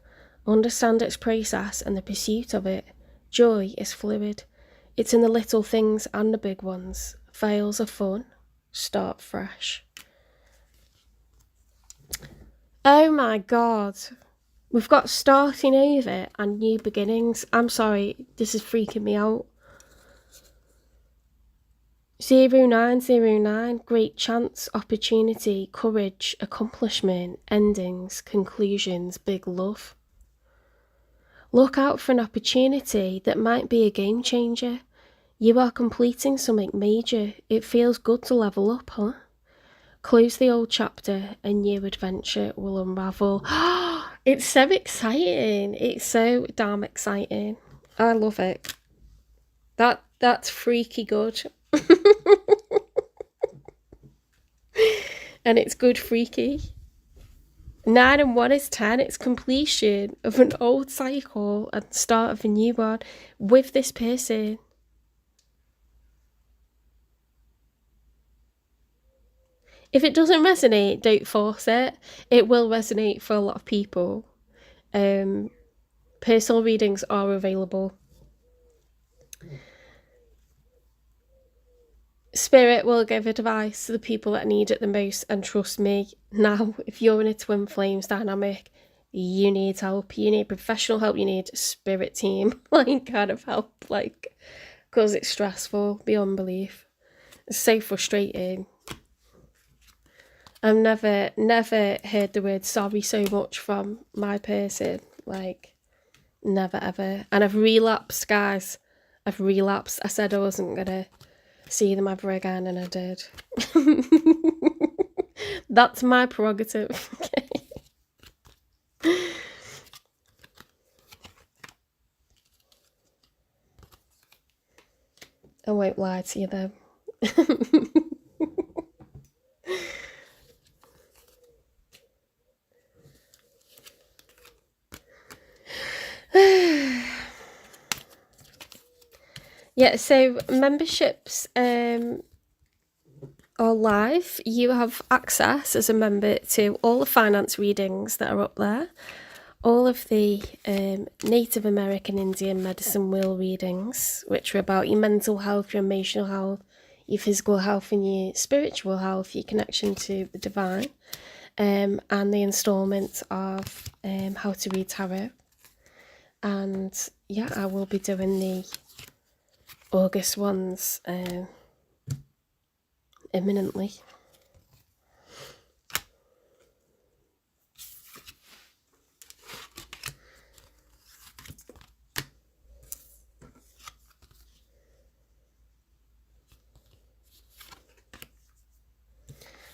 Understand its process and the pursuit of it. Joy is fluid. It's in the little things and the big ones. Fails are fun. Start fresh. Oh my god. We've got starting over and new beginnings. I'm sorry, this is freaking me out. 0909, great chance, opportunity, courage, accomplishment, endings, conclusions, big love. Look out for an opportunity that might be a game changer. You are completing something major. It feels good to level up, huh? Close the old chapter, a new adventure will unravel. It's so exciting. It's so damn exciting. I love it. That's freaky good. And it's good freaky. 9 and 1 is 10. It's completion of an old cycle and the start of a new one with this person. If it doesn't resonate, don't force it. It will resonate for a lot of people. Personal readings are available. Spirit will give advice to the people that need it the most, and trust me, now, if you're in a twin flames dynamic, you need help. You need professional help. You need a spirit team, like, kind of help, like, because it's stressful beyond belief. It's so frustrating. I've never heard the word sorry so much from my person, like, never ever. And I've relapsed, guys. I've relapsed. I said I wasn't gonna see them ever again, and I did. That's my prerogative. Okay. I won't lie to you though. Yeah, so memberships are live. You have access as a member to all the finance readings that are up there, all of the Native American Indian medicine wheel readings, which are about your mental health, your emotional health, your physical health and your spiritual health, your connection to the divine, and the instalments of how to read tarot. And yeah, I will be doing the August ones imminently.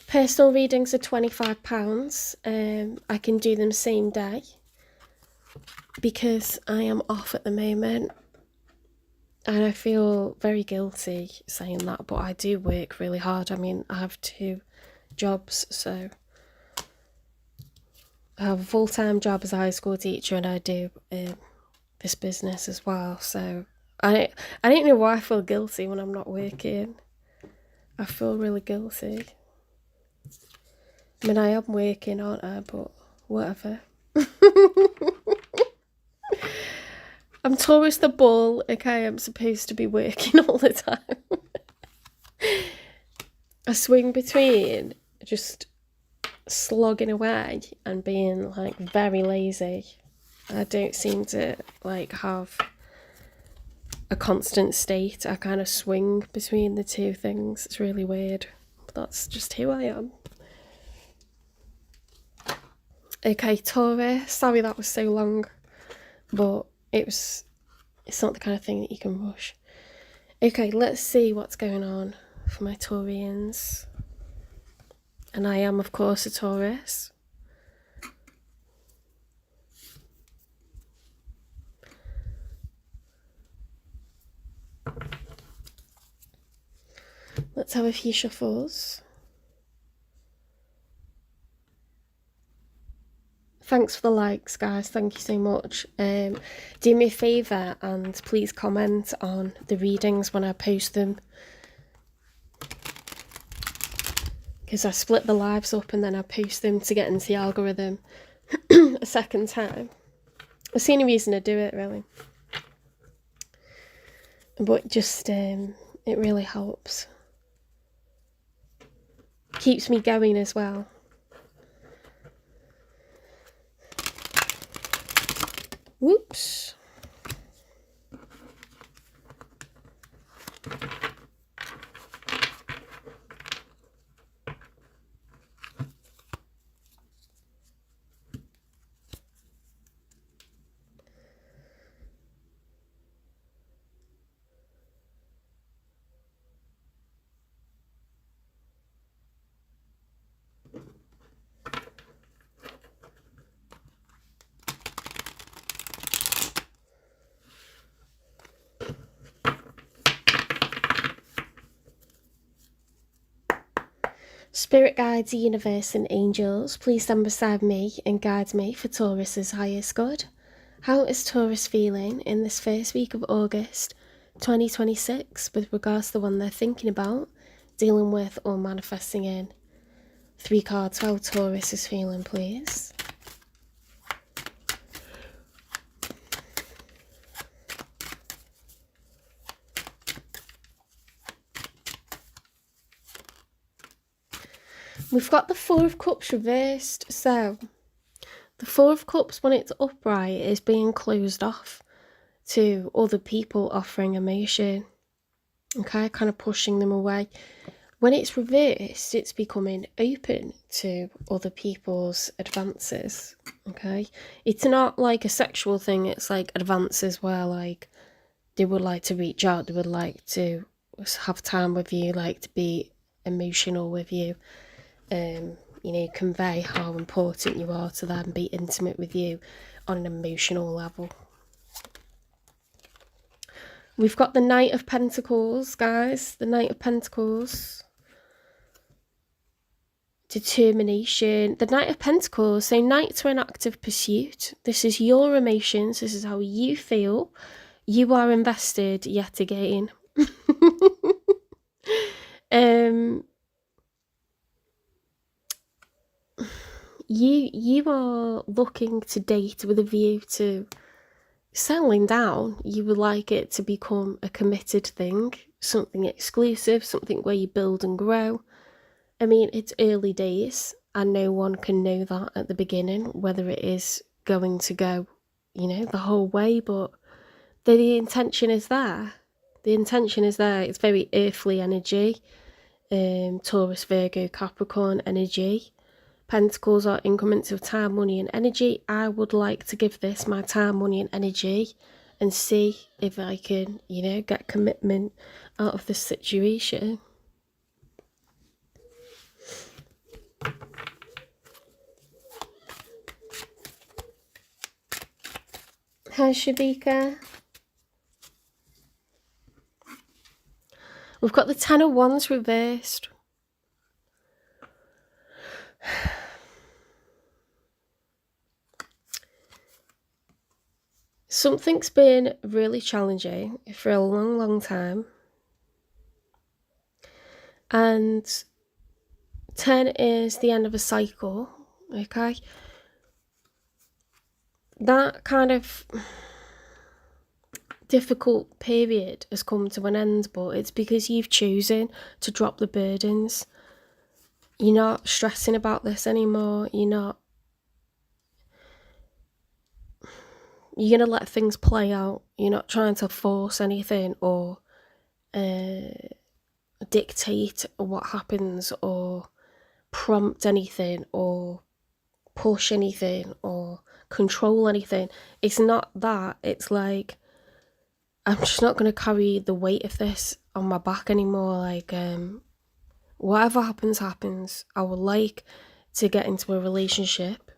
Personal readings are £25. I can do them same day because I am off at the moment. And I feel very guilty saying that, but I do work really hard. I mean, I have 2 jobs, so I have a full-time job as a high school teacher, and I do this business as well. So I don't know why I feel guilty when I'm not working. I feel really guilty. I mean, I am working, aren't I? But whatever. I'm Taurus the bull, okay? I'm supposed to be working all the time. I swing between just slogging away and being, like, very lazy. I don't seem to, like, have a constant state. I kind of swing between the 2 things. It's really weird. But that's just who I am. Okay, Taurus. Sorry that was so long. But it's not the kind of thing that you can rush. Okay, let's see what's going on for my Taurians. And I am, of course, a Taurus. Let's have a few shuffles. Thanks for the likes, guys. Thank you so much. Do me a favour and please comment on the readings when I post them, because I split the lives up and then I post them to get into the algorithm a second time. That's the only reason I do it, really. But just, it really helps. Keeps me going as well. Whoops. Spirit guides, the universe and angels, please stand beside me and guide me for Taurus's highest good. How is Taurus feeling in this first week of August 2026 with regards to the one they're thinking about, dealing with or manifesting in? 3 cards, how Taurus is feeling, please. We've got the 4 of Cups reversed, so the 4 of Cups, when it's upright, is being closed off to other people offering emotion, okay, kind of pushing them away. When it's reversed, it's becoming open to other people's advances, okay? It's not like a sexual thing, it's like advances where, like, they would like to reach out, they would like to have time with you, like to be emotional with you, you know, convey how important you are to them, be intimate with you on an emotional level. We've got the Knight of Pentacles, guys. The Knight of Pentacles. Determination. The Knight of Pentacles, so Knight to an active pursuit. This is your emotions. This is how you feel. You are invested yet again. You are looking to date with a view to settling down. You would like it to become a committed thing, something exclusive, something where you build and grow. I mean, it's early days and no one can know that at the beginning, whether it is going to go, you know, the whole way, but the intention is there. The intention is there. It's very earthly energy, Taurus, Virgo, Capricorn energy. Pentacles are increments of time, money and energy. I would like to give this my time, money and energy and see if I can, you know, get commitment out of this situation. Hi, Shabika. We've got the 10 of Wands reversed. Something's been really challenging for a long, long time. And 10 is the end of a cycle, okay? That kind of difficult period has come to an end, but it's because you've chosen to drop the burdens. You're not stressing about this anymore. You're going to let things play out. You're not trying to force anything or dictate what happens or prompt anything or push anything or control anything. It's not that. It's like, I'm just not going to carry the weight of this on my back anymore. Like, whatever happens, happens. I would like to get into a relationship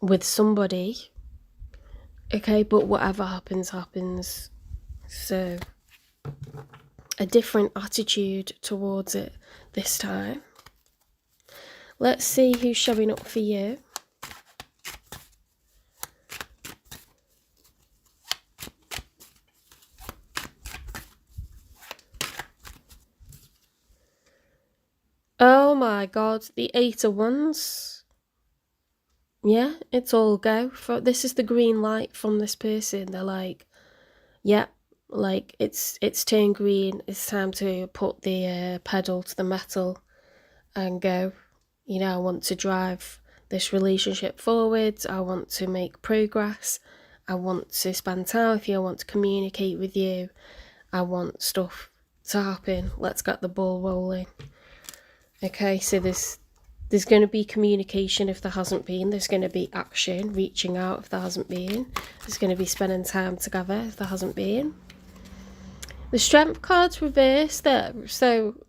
with somebody, okay, but whatever happens, happens. So, a different attitude towards it this time. Let's see who's showing up for you. Oh my god, the 8 of Wands. Yeah, it's all go. This is the green light from this person. They're like, yeah, like it's turned green. It's time to put the pedal to the metal and go. You know, I want to drive this relationship forwards. I want to make progress. I want to spend time with you. I want to communicate with you. I want stuff to happen. Let's get the ball rolling. Okay, so there's going to be communication if there hasn't been. There's going to be action, reaching out if there hasn't been. There's going to be spending time together if there hasn't been. The Strength card's reversed there, so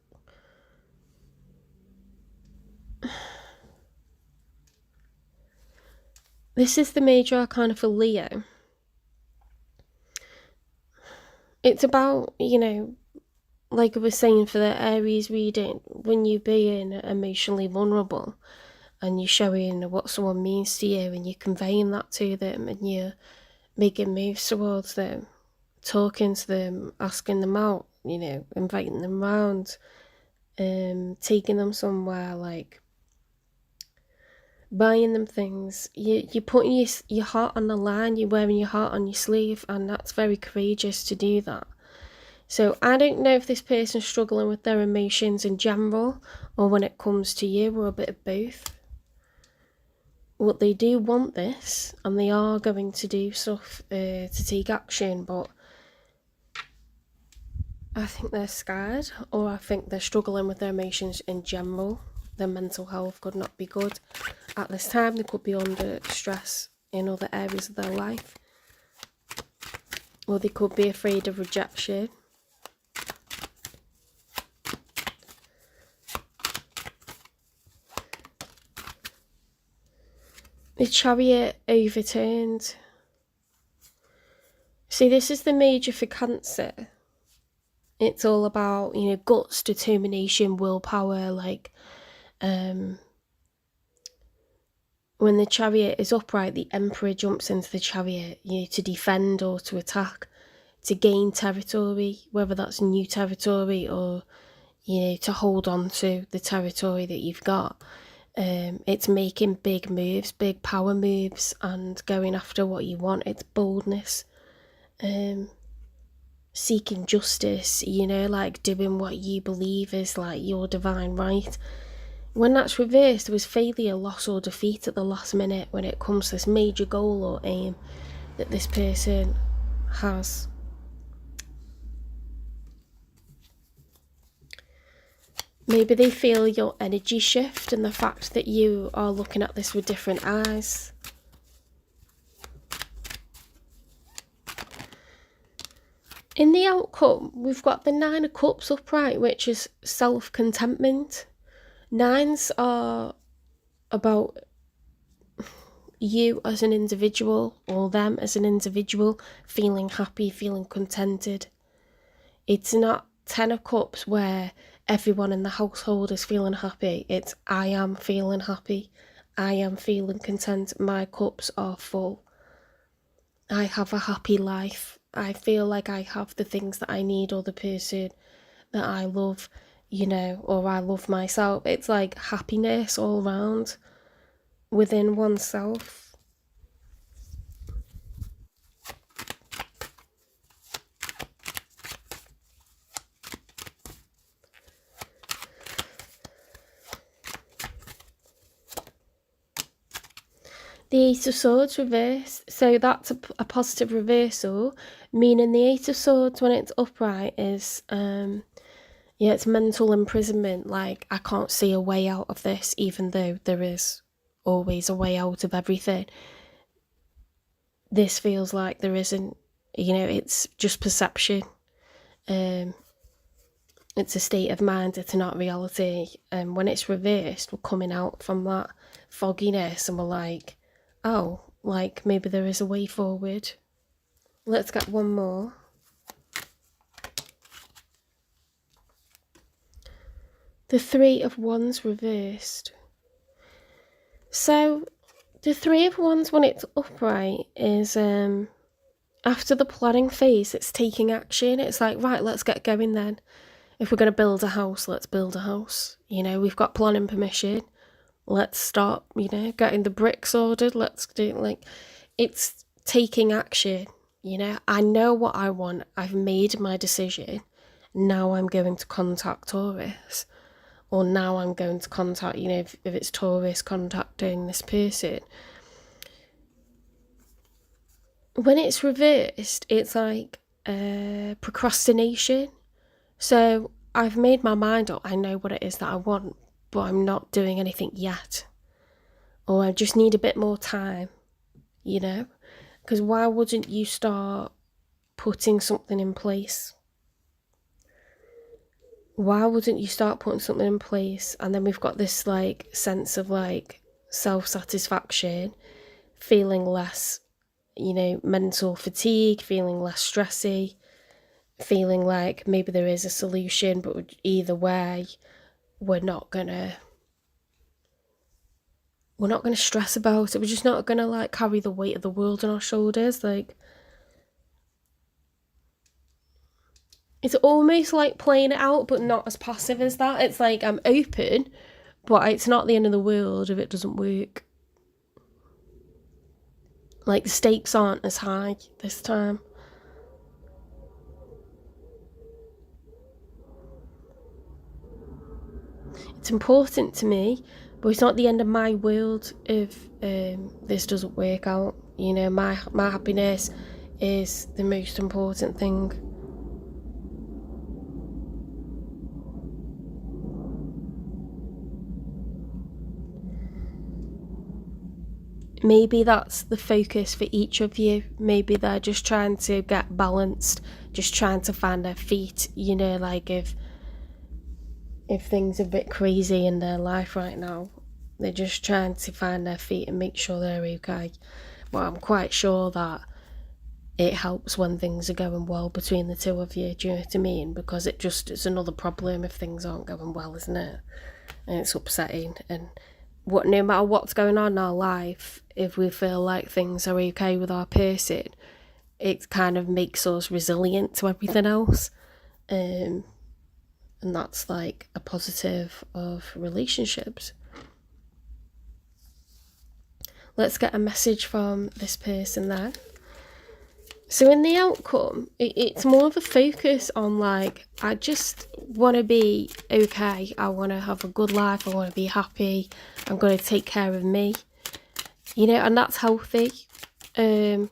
this is the major arcana for Leo. It's about, you know, like I was saying for the Aries reading, when you're being emotionally vulnerable and you're showing what someone means to you and you're conveying that to them and you're making moves towards them, talking to them, asking them out, you know, inviting them around, taking them somewhere, like buying them things. You're putting your heart on the line, you're wearing your heart on your sleeve, and that's very courageous to do that. So I don't know if this person's struggling with their emotions in general or when it comes to you, or a bit of both. What they do want this, and they are going to do stuff to take action, but I think they're scared, or I think they're struggling with their emotions in general. Their mental health could not be good at this time. They could be under stress in other areas of their life, or they could be afraid of rejection. The Chariot overturned. See, this is the major for Cancer. It's all about, you know, guts, determination, willpower. Like, when the Chariot is upright, the Emperor jumps into the Chariot, you know, to defend or to attack, to gain territory, whether that's new territory or, you know, to hold on to the territory that you've got. It's making big moves, big power moves, and going after what you want. It's boldness, seeking justice, you know, like doing what you believe is like your divine right. When that's reversed, there was failure, loss or defeat at the last minute when it comes to this major goal or aim that this person has. Maybe they feel your energy shift and the fact that you are looking at this with different eyes. In the outcome, we've got the 9 of Cups upright, which is self-contentment. 9s are about you as an individual, or them as an individual, feeling happy, feeling contented. It's not 10 of Cups where everyone in the household is feeling happy. It's I am feeling happy. I am feeling content. My cups are full. I have a happy life. I feel like I have the things that I need, or the person that I love, you know, or I love myself. It's like happiness all around within oneself. The 8 of Swords reversed, so that's a positive reversal, meaning the 8 of Swords when it's upright is, yeah, it's mental imprisonment. Like, I can't see a way out of this, even though there is always a way out of everything. This feels like there isn't, you know, it's just perception. It's a state of mind, it's not reality. And when it's reversed, we're coming out from that fogginess and we're like, oh, like maybe there is a way forward. Let's get one more. The Three of Wands reversed. So the Three of Wands, when it's upright, is after the planning phase, it's taking action. It's like, right, let's get going then. If we're going to build a house, let's build a house. You know, we've got planning permission. Let's start, you know, getting the bricks ordered. Let's do it. Like, it's taking action. You know, I know what I want. I've made my decision. Now I'm going to contact Taurus. Or now I'm going to contact, you know, if it's Taurus contacting this person. When it's reversed, it's like procrastination. So I've made my mind up. I know what it is that I want, but I'm not doing anything yet. Or I just need a bit more time, you know? Because why wouldn't you start putting something in place? Why wouldn't you start putting something in place? And then we've got this like sense of like self-satisfaction, feeling less, you know, mental fatigue, feeling less stressy, feeling like maybe there is a solution, but either way, we're not gonna stress about it. We're just not gonna like carry the weight of the world on our shoulders. Like, it's almost like playing it out, but not as passive as that. It's like I'm open, but it's not the end of the world if it doesn't work. Like, the stakes aren't as high this time. It's important to me, but it's not the end of my world if this doesn't work out. You know, my happiness is the most important thing. Maybe that's the focus for each of you. Maybe they're just trying to get balanced, just trying to find their feet, you know, like if things are a bit crazy in their life right now, they're just trying to find their feet and make sure they're okay. But I'm quite sure that it helps when things are going well between the two of you, do you know what I mean? Because it's another problem if things aren't going well, isn't it? And it's upsetting. And no matter what's going on in our life, if we feel like things are okay with our person, it kind of makes us resilient to everything else. And that's like a positive of relationships. Let's get a message from this person there. So in the outcome, it's more of a focus on like, I just want to be okay. I want to have a good life. I want to be happy. I'm going to take care of me. You know, and that's healthy. You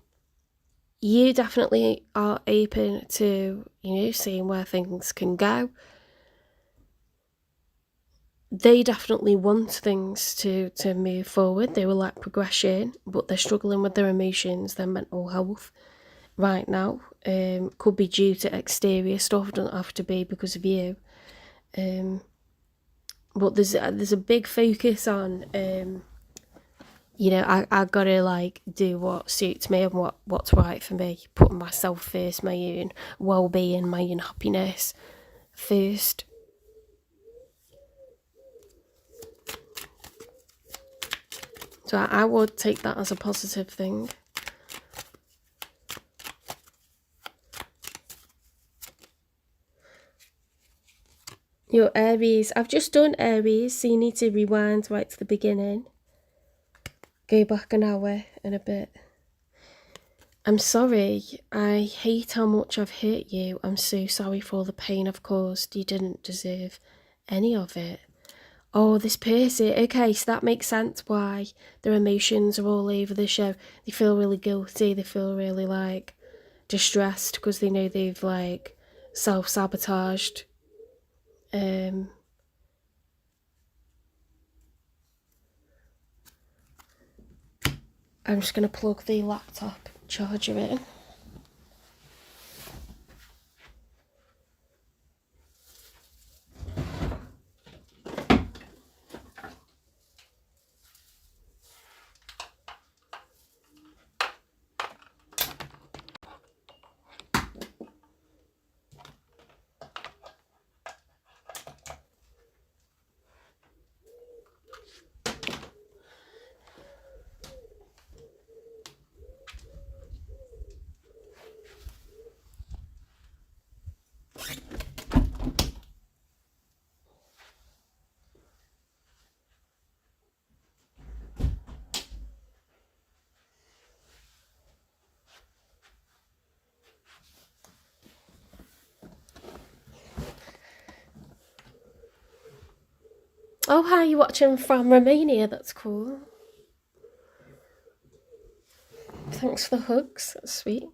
definitely are open to, you know, seeing where things can go. They definitely want things to move forward. They will like progression, but they're struggling with their emotions, their mental health right now. Could be due to exterior stuff, doesn't have to be because of you. But there's a big focus on, you know, I gotta like do what suits me and what's right for me, putting myself first, my own well-being, my own happiness first. So I would take that as a positive thing. Your Aries, I've just done Aries, so you need to rewind right to the beginning. Go back an hour and a bit. I'm sorry, I hate how much I've hurt you. I'm so sorry for all the pain I've caused. You didn't deserve any of it. Oh, this person, okay, so that makes sense why their emotions are all over the show. They feel really guilty, they feel really like distressed because they know they've like self-sabotaged. I'm just going to plug the laptop charger in. Oh, hi, you're watching from Romania. That's cool. Thanks for the hugs. That's sweet.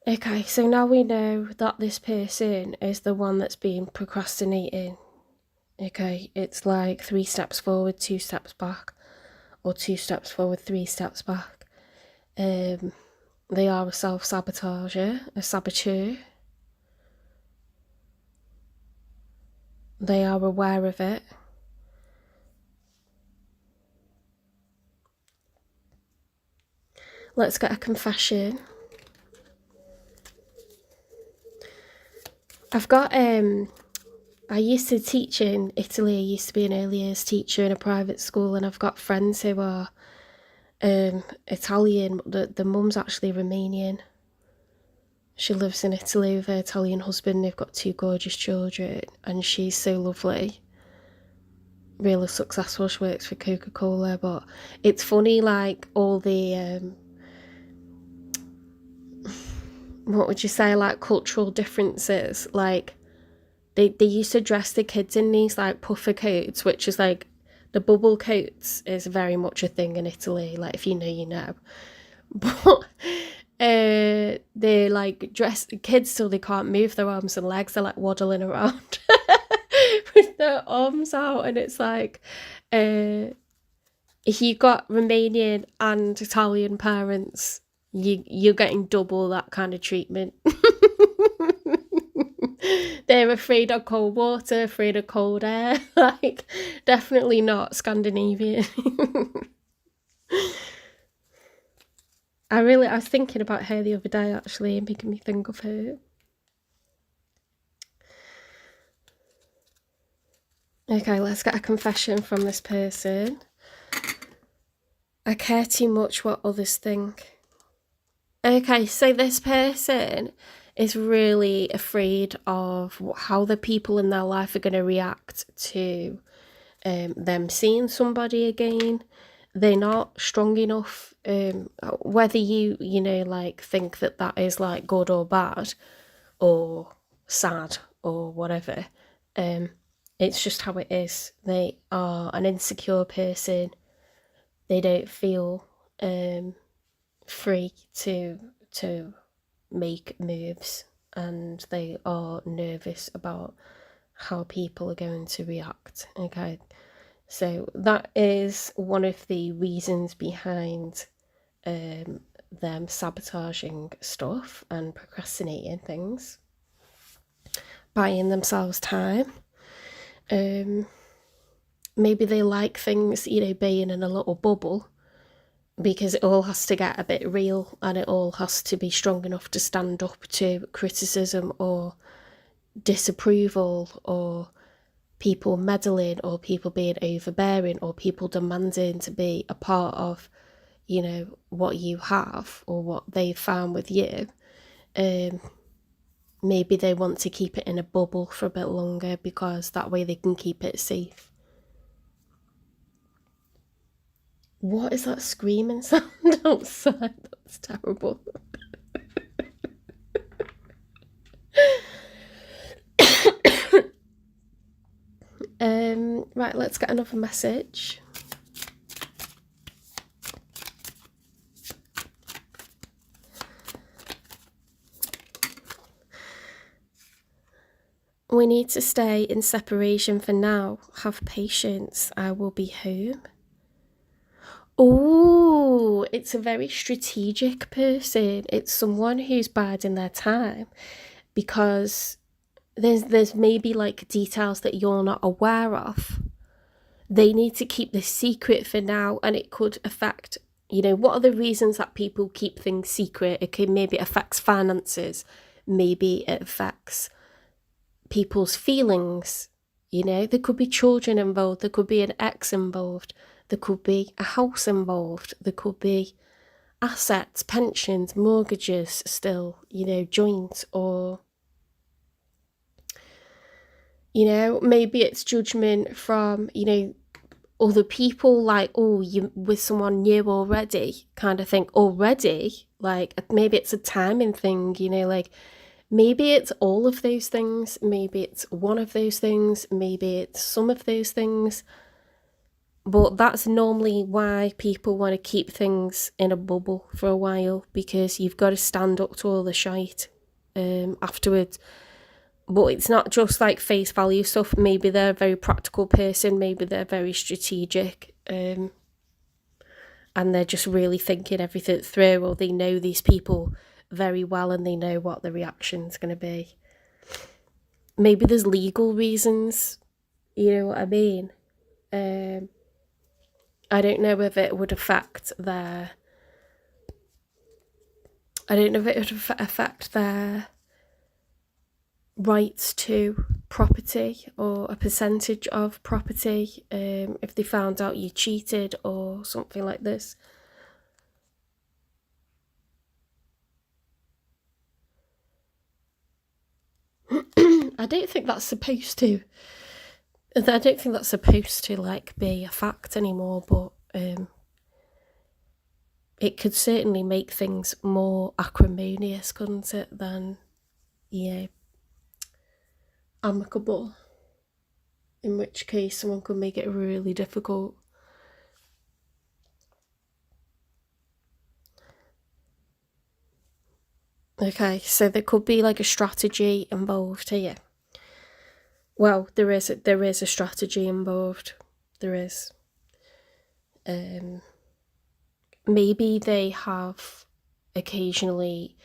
Okay, so now we know that this person is the one that's been procrastinating. Okay, it's like 3 steps forward, 2 steps back, or 2 steps forward, 3 steps back. They are a self-sabotager, a saboteur. They are aware of it. Let's get a confession. I've got, I used to teach in Italy. I used to be an early years teacher in a private school, and I've got friends who are Italian. The mum's actually Romanian. She lives in Italy with her Italian husband. They've got 2 gorgeous children, and she's so lovely. Really successful. She works for Coca-Cola, but it's funny, like, all the, what would you say, like, cultural differences. Like, they used to dress the kids in these, like, puffer coats, which is, like, the bubble coats is very much a thing in Italy. Like, if you know, you know. But they like dress kids so they can't move their arms and legs. They're like waddling around with their arms out, and it's like if you got Romanian and Italian parents, you're getting double that kind of treatment. They're afraid of cold water, afraid of cold air. Like, definitely not Scandinavian. I was thinking about her the other day, actually, and making me think of her. Okay, let's get a confession from this person. I care too much what others think. Okay, so this person is really afraid of how the people in their life are going to react to them seeing somebody again. They're not strong enough, whether you know, like, think that that is, like, good or bad or sad or whatever. It's just how it is. They are an insecure person. They don't feel free to make moves, and they are nervous about how people are going to react. Okay, so that is one of the reasons behind them sabotaging stuff and procrastinating things, buying themselves time. Maybe they like things, you know, being in a little bubble, because it all has to get a bit real, and it all has to be strong enough to stand up to criticism or disapproval, or people meddling, or people being overbearing, or people demanding to be a part of, you know, what you have or what they've found with you. Maybe they want to keep it in a bubble for a bit longer, because that way they can keep it safe. What is that screaming sound outside? That's terrible. Right, let's get another message. We need to stay in separation for now. Have patience. I will be home. Oh, it's a very strategic person. It's someone who's biding their time, because there's maybe, like, details that you're not aware of. They need to keep this secret for now, and it could affect, you know, what are the reasons that people keep things secret? It could maybe affects finances, maybe it affects people's feelings. You know, there could be children involved, there could be an ex involved, there could be a house involved, there could be assets, pensions, mortgages still, you know, joint, or, you know, maybe it's judgment from, you know, other people, like, oh, you with someone new already, kind of think, already? Like, maybe it's a timing thing, you know, like, maybe it's all of those things, maybe it's one of those things, maybe it's some of those things. But that's normally why people want to keep things in a bubble for a while, because you've got to stand up to all the shite afterwards. But it's not just like face value stuff. Maybe they're a very practical person, maybe they're very strategic, and they're just really thinking everything through, or they know these people very well and they know what the reaction's going to be. Maybe there's legal reasons, you know what I mean? I don't know if it would affect their... I don't know if it would affect their rights to property or a percentage of property if they found out you cheated or something like this. I don't think that's supposed to like be a fact anymore, but it could certainly make things more acrimonious, couldn't it, than, yeah, amicable, in which case someone could make it really difficult. Okay, so there could be like a strategy involved here. Well, there is a strategy involved. There is. Maybe they have occasionally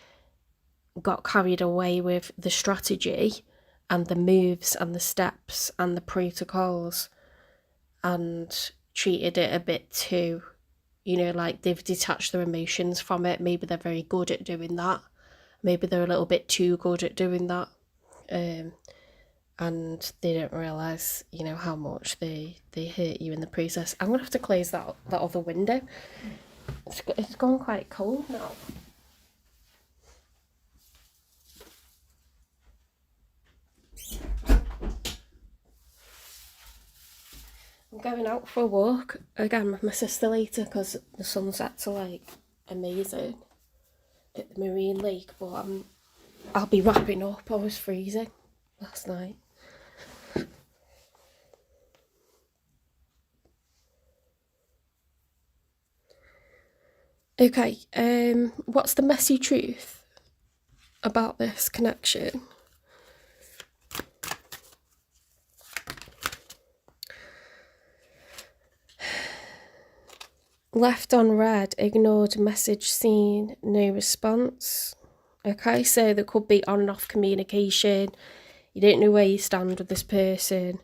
got carried away with the strategy and the moves and the steps and the protocols and treated it a bit too, you know, like they've detached their emotions from it. Maybe they're very good at doing that. Maybe they're a little bit too good at doing that. And they don't realise, you know, how much they hurt you in the process. I'm going to have to close that other window. It's gone quite cold now. I'm going out for a walk again with my sister later because the sunsets are like amazing at the marine lake, but I'll be wrapping up. I was freezing last night. Okay, what's the messy truth about this connection? Left on red, ignored message seen, no response. Okay, so there could be on and off communication. You don't know where you stand with this person.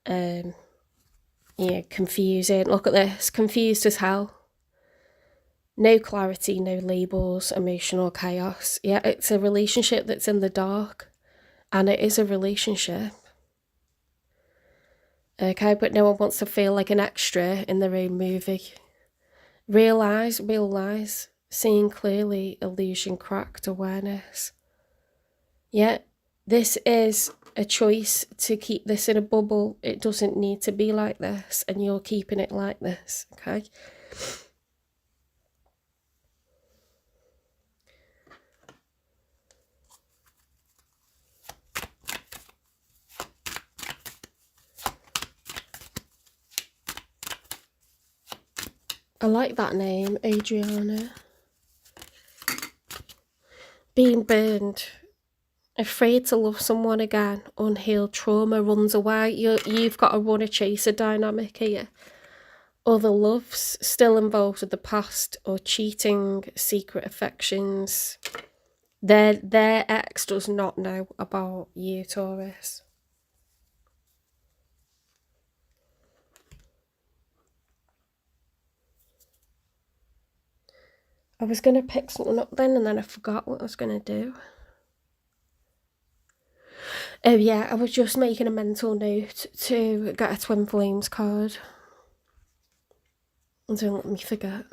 Yeah, confusing. Look at this, confused as hell. No clarity, no labels, emotional chaos. Yeah, it's a relationship that's in the dark, and it is a relationship. Okay, but no one wants to feel like an extra in their own movie. Realise, seeing clearly, illusion cracked, awareness. Yeah, this is a choice to keep this in a bubble. It doesn't need to be like this, and you're keeping it like this, okay? I like that name, Adriana. Being burned. Afraid to love someone again. Unhealed trauma runs away. You've got a runner-chaser dynamic here. Other loves still involved with the past, or cheating, secret affections. Their ex does not know about you, Taurus. I was going to pick something up then, and then I forgot what I was going to do. Oh yeah, I was just making a mental note to get a Twin Flames card. And don't let me forget.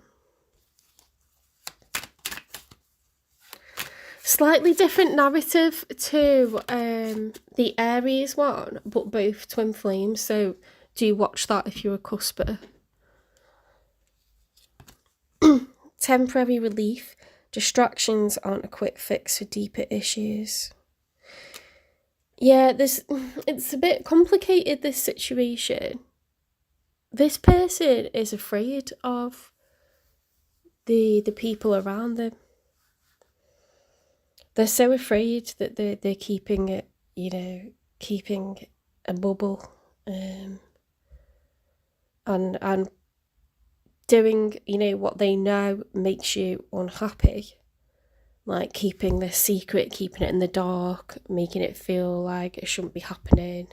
Slightly different narrative to the Aries one, but both Twin Flames. So do watch that if you're a cusper. Temporary relief. Distractions aren't a quick fix for deeper issues. Yeah, it's a bit complicated, this situation. This person is afraid of the people around them. They're so afraid that they're keeping it, keeping a bubble, and doing, what they know makes you unhappy. Like keeping this secret, keeping it in the dark, making it feel like it shouldn't be happening.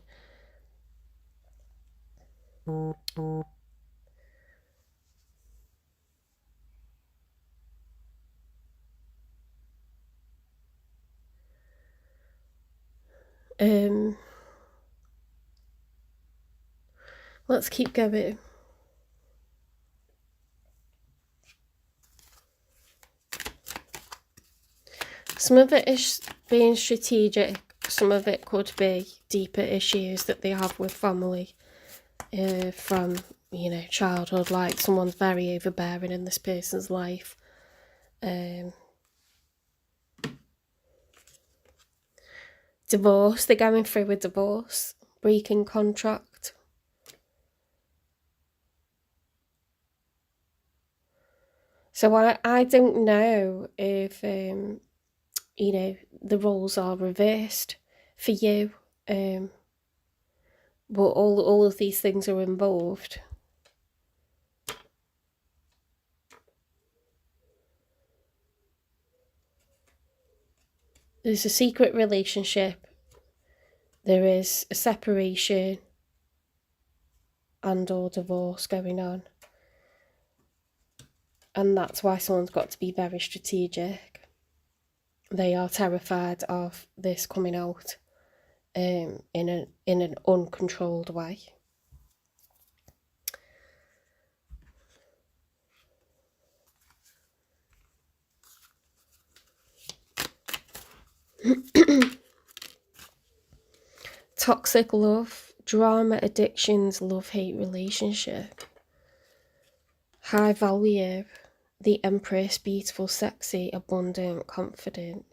Let's keep going. Some of it is being strategic. Some of it could be deeper issues that they have with family from, childhood. Like someone's very overbearing in this person's life. Divorce. They're going through a divorce. Breaking contract. So I don't know if, the roles are reversed for you. But all of these things are involved. There's a secret relationship. There is a separation and or divorce going on. And that's why someone's got to be very strategic. They are terrified of this coming out in an uncontrolled way. Toxic love, drama, addictions, love-hate relationship. High value, the Empress, beautiful, sexy, abundant, confident.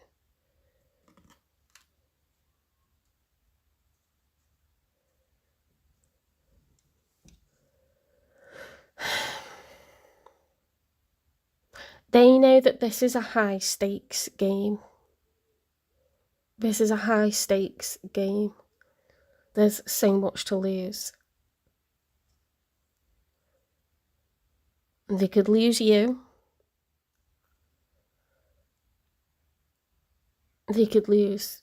They know that this is a high stakes game. This is a high stakes game. There's so much to lose. They could lose you. They could lose,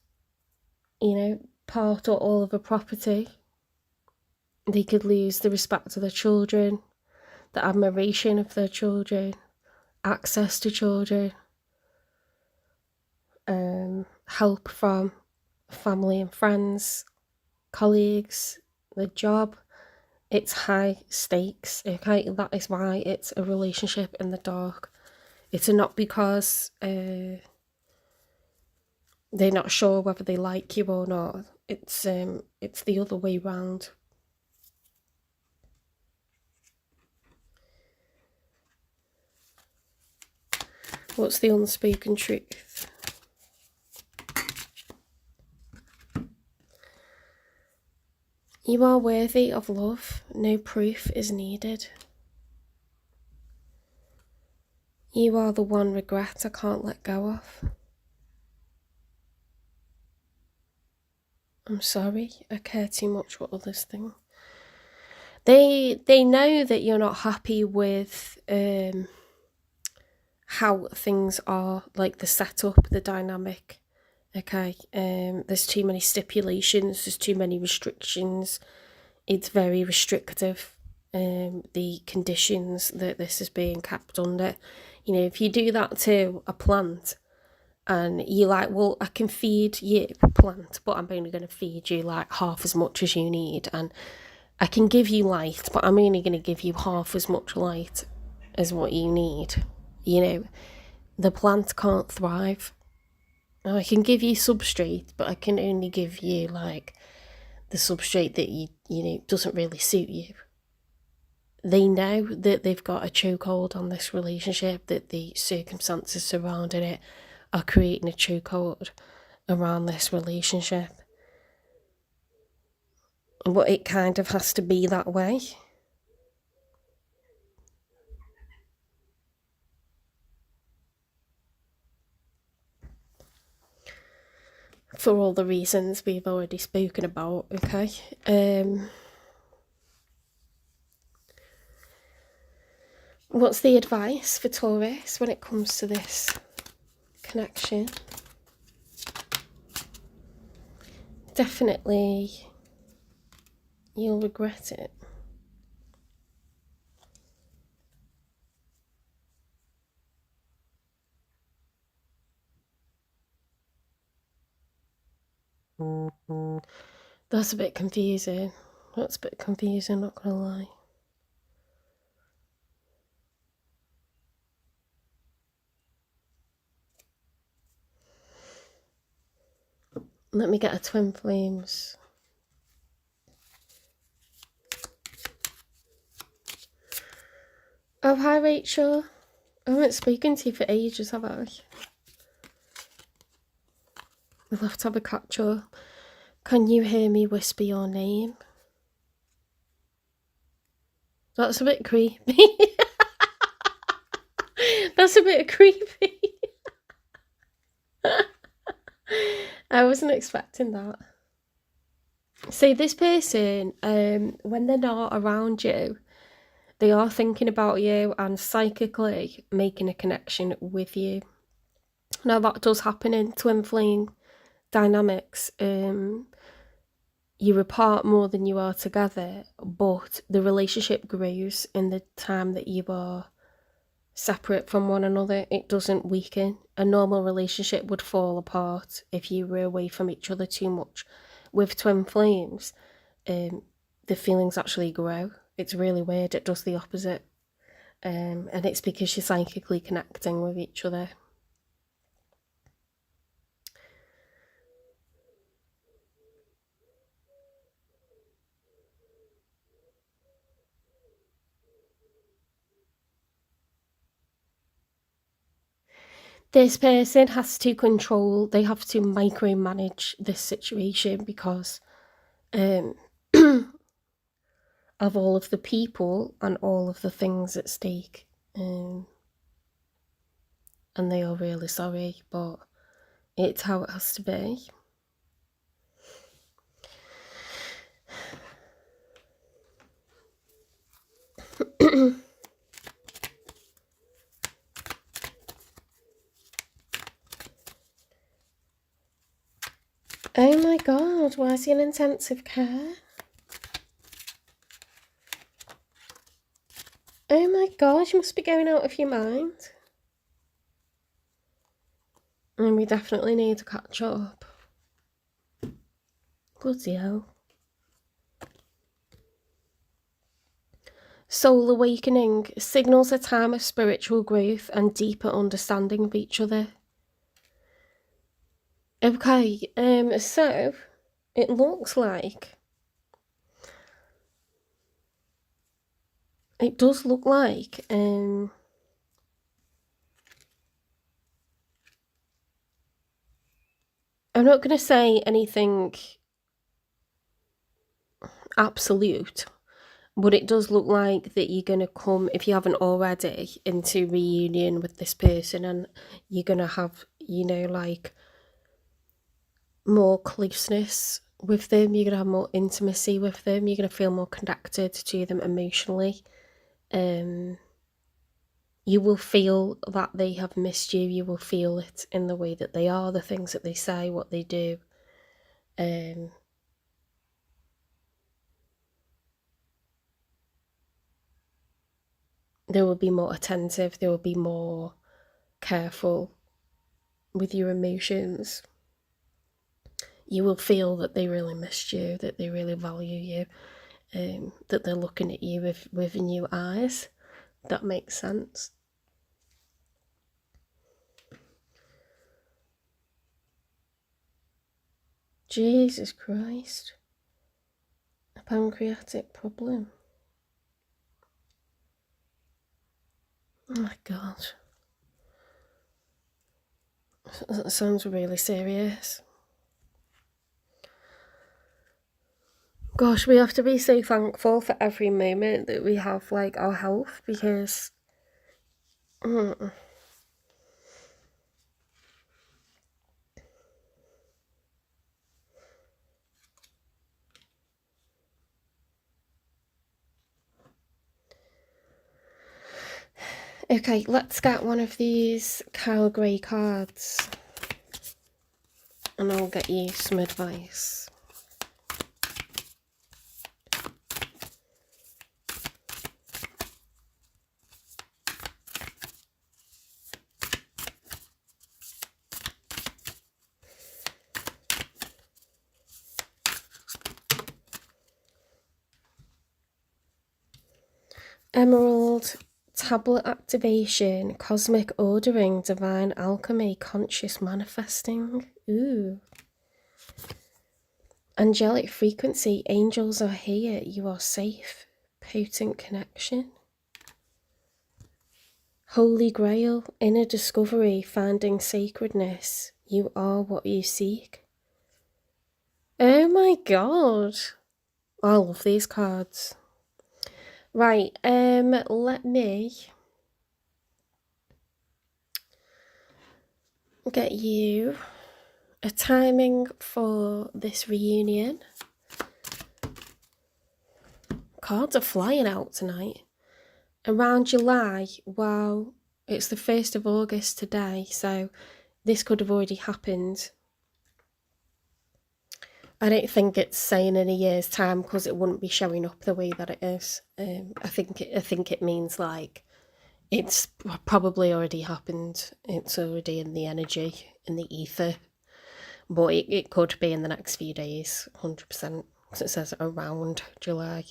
part or all of a property. They could lose the respect of their children, the admiration of their children, access to children, help from family and friends, colleagues, the job. It's high stakes, okay? That is why it's a relationship in the dark. It's not because they're not sure whether they like you or not. It's the other way round. What's the unspoken truth? You are worthy of love. No proof is needed. You are the one regret I can't let go of. I'm sorry, I care too much what others think. They know that you're not happy with how things are, like the setup, the dynamic. Okay, there's too many stipulations, there's too many restrictions. It's very restrictive, the conditions that this is being kept under. If you do that to a plant and you're like, well, I can feed you, plant, but I'm only going to feed you like half as much as you need, and I can give you light, but I'm only going to give you half as much light as what you need. The plant can't thrive. I can give you substrate, but I can only give you like the substrate that you know doesn't really suit you. They know that they've got a chokehold on this relationship, that the circumstances surrounding it are creating a chokehold around this relationship. But it kind of has to be that way. For all the reasons we've already spoken about, okay? What's the advice for Taurus when it comes to this connection? Definitely, you'll regret it. That's a bit confusing. That's a bit confusing, not gonna lie. Let me get a twin flames. Oh, hi Rachel. I haven't spoken to you for ages, have I? We'll have to have a catch up. Can you hear me whisper your name? That's a bit creepy. That's a bit creepy. I wasn't expecting that. See, this person, when they're not around you, they are thinking about you and psychically making a connection with you. Now, that does happen in twin flame dynamics. You're apart more than you are together, but the relationship grows in the time that you are separate from one another. It doesn't weaken. A normal relationship would fall apart if you were away from each other too much. With twin flames, the feelings actually grow. It's really weird. It does the opposite. And it's because you're psychically connecting with each other. This person has to control, they have to micromanage this situation because of all of the people and all of the things at stake. And they are really sorry, but it's how it has to be. Oh my god, why is he in intensive care? Oh my god, you must be going out of your mind. And we definitely need to catch up. Bloody hell. Soul awakening signals a time of spiritual growth and deeper understanding of each other. Okay, so it looks like it does look like I'm not going to say anything absolute, but it does look like that you're going to come, if you haven't already, into reunion with this person, and you're going to have, you know, like more closeness with them. You're going to have more intimacy with them. You're going to feel more connected to them emotionally. You will feel that they have missed you. You will feel it in the way that they are, the things that they say, what they do. They will be more attentive. They will be more careful with your emotions. You will feel that they really missed you, that they really value you, that they're looking at you with new eyes. That makes sense. Jesus Christ. pancreatic problem. Oh my god. That sounds really serious. Gosh, we have to be so thankful for every moment that we have, like, our health, because... Okay, let's get one of these Kyle Grey cards, and I'll get you some advice. Emerald, tablet activation, cosmic ordering, divine alchemy, conscious manifesting. Ooh. Angelic frequency, angels are here, you are safe. Potent connection. Holy Grail, inner discovery, finding sacredness. You are what you seek. Oh my god. I love these cards. Right, let me get you a timing for this reunion. Cards are flying out tonight. Around July, wow, it's the 1st of August today, so this could have already happened. I don't think it's saying in a year's time, because it wouldn't be showing up the way that it is. I think it means, like, it's probably already happened. It's already in the energy, in the ether. But it could be in the next few days, 100%, because it says around July.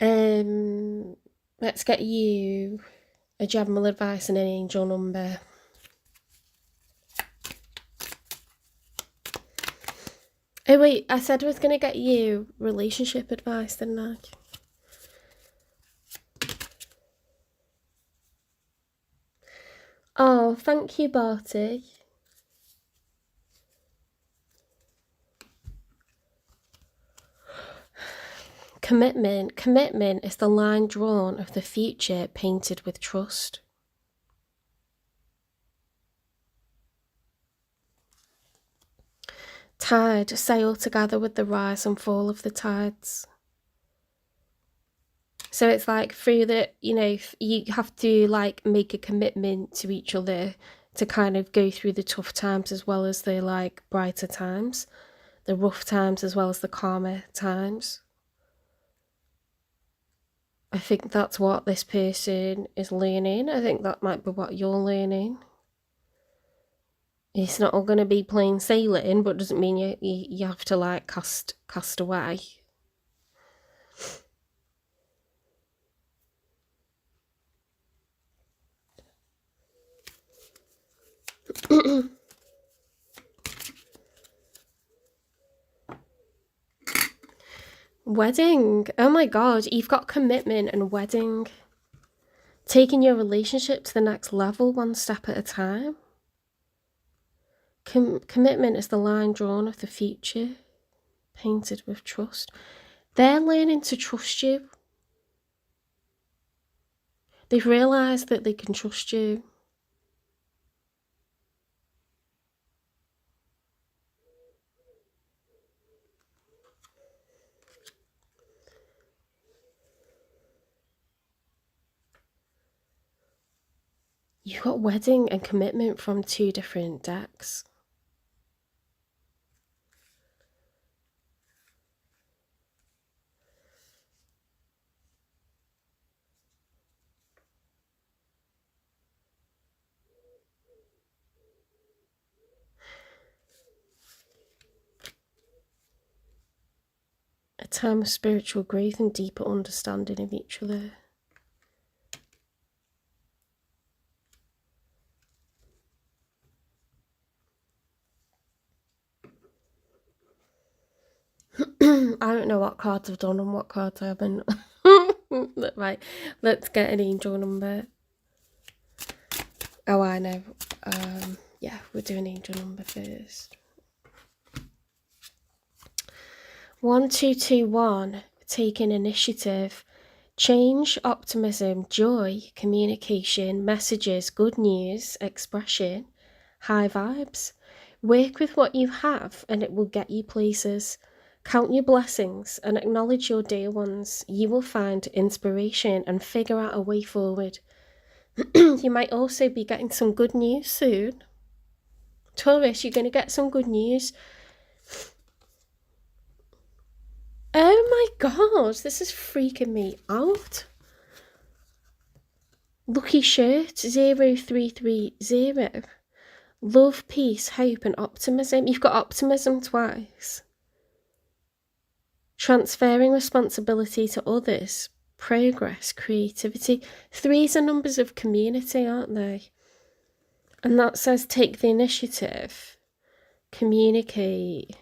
Let's get you a general advice and an angel number. Oh wait, I said I was going to get you relationship advice, didn't I? Oh, thank you, Barty. Commitment. Commitment is the line drawn of the future painted with trust. Tide, sail together with the rise and fall of the tides. So it's like through the, you know, you have to like make a commitment to each other to kind of go through the tough times as well as the like brighter times, the rough times as well as the calmer times. I think that's what this person is learning. I think that might be what you're learning. It's not all going to be plain sailing, but it doesn't mean you have to like cast away. Wedding. Oh my god, you've got commitment and wedding. Taking your relationship to the next level, one step at a time. Commitment is the line drawn of the future, painted with trust. They're learning to trust you. They've realised that they can trust you. You've got wedding and commitment from two different decks. A time of spiritual growth and deeper understanding of each other. I don't know what cards I've done and what cards I haven't. Right, let's get an angel number. Oh, I know. Yeah, we'll do an angel number first. 1221, taking initiative. Change, optimism, joy, communication, messages, good news, expression, high vibes. Work with what you have and it will get you places. Count your blessings and acknowledge your dear ones. You will find inspiration and figure out a way forward. You might also be getting some good news soon. Taurus, you're going to get some good news. Oh my god, this is freaking me out. Lucky shirt 0330. Love, peace, hope and optimism. You've got optimism twice. Transferring responsibility to others. Progress, creativity. 3s are numbers of community, aren't they? And that says take the initiative. Communicate.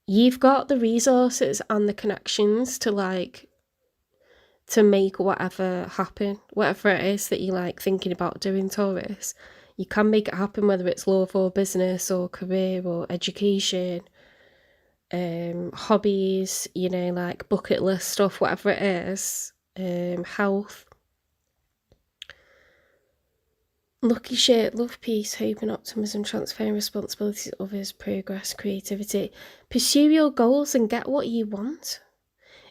You've got the resources and the connections to make whatever happen, whatever it is that you like thinking about doing, Taurus. You can make it happen, whether it's love or business or career or education, hobbies, you know, like bucket list stuff, whatever it is, health. Lucky shirt, love, peace, hope and optimism, transferring responsibility to others, progress, creativity. Pursue your goals and get what you want.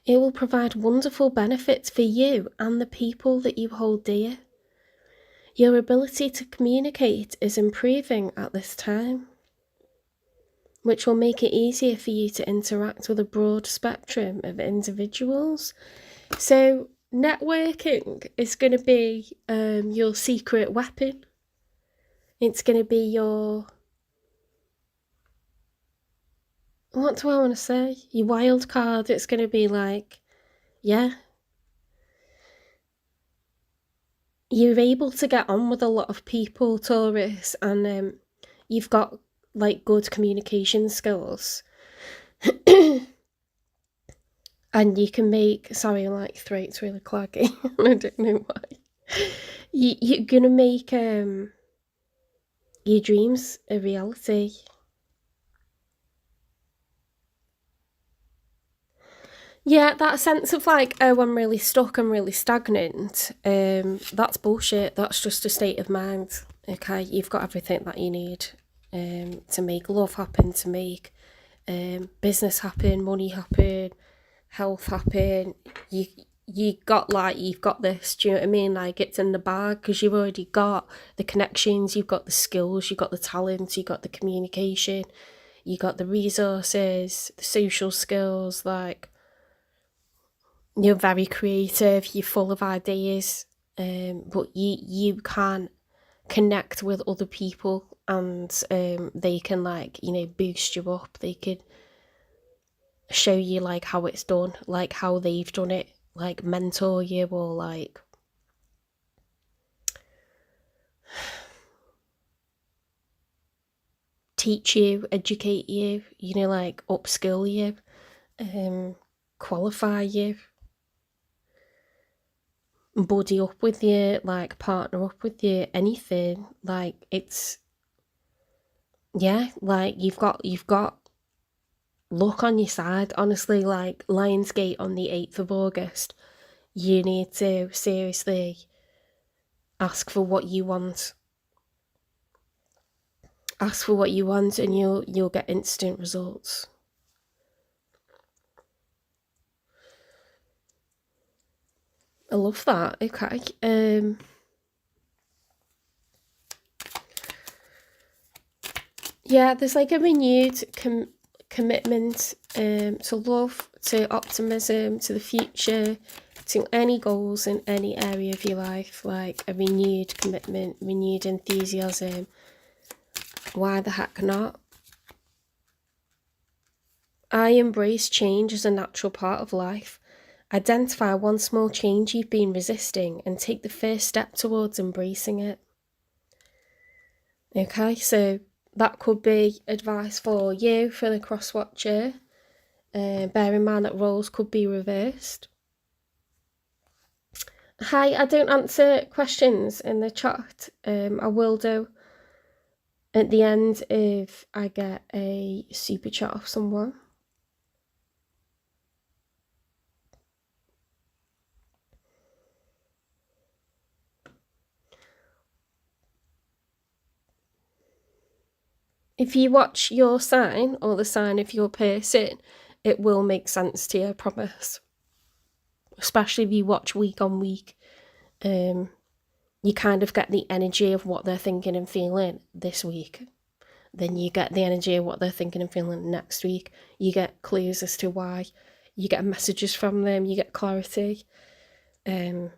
It will provide wonderful benefits for you and the people that you hold dear. Your ability to communicate is improving at this time, which will make it easier for you to interact with a broad spectrum of individuals. So networking is going to be your secret weapon. It's going to be your, what do I want to say? Your wild card. It's going to be like, yeah, you're able to get on with a lot of people, Taurus, and you've got like good communication skills. And you can make, sorry, like throat's really claggy. I don't know why. You're gonna make your dreams a reality. Yeah, that sense of like, oh, I'm really stuck, I'm really stagnant, that's bullshit. That's just a state of mind. Okay, you've got everything that you need to make love happen, to make business happen, money happen, health happen. You've got this, do you know what I mean? Like, it's in the bag because you've already got the connections, you've got the skills, you've got the talent, you've got the communication, you got the resources, the social skills. Like, you're very creative, you're full of ideas, but you can connect with other people and they can, like, you know, boost you up. They could show you like how it's done, like how they've done it, like mentor you, or like teach you, educate you, you know, like upskill you, qualify you, buddy up with you, like partner up with you, anything. Like, it's, yeah, like you've got luck on your side, honestly. Like, Lionsgate on the 8th of August, you need to seriously ask for what you want. Ask for what you want and you'll get instant results. I love that. Okay. Yeah, there's like a renewed commitment to love, to optimism, to the future, to any goals in any area of your life. Like a renewed commitment, renewed enthusiasm. Why the heck not? I embrace change as a natural part of life. Identify one small change you've been resisting and take the first step towards embracing it. Okay, so that could be advice for you, for the cross-watcher. Bear in mind that roles could be reversed. Hi, I don't answer questions in the chat. I will do at the end if I get a super chat off someone. If you watch your sign or the sign of your person, it will make sense to you, I promise. Especially if you watch week on week. You kind of get the energy of what they're thinking and feeling this week. Then you get the energy of what they're thinking and feeling next week. You get clues as to why. You get messages from them. You get clarity. I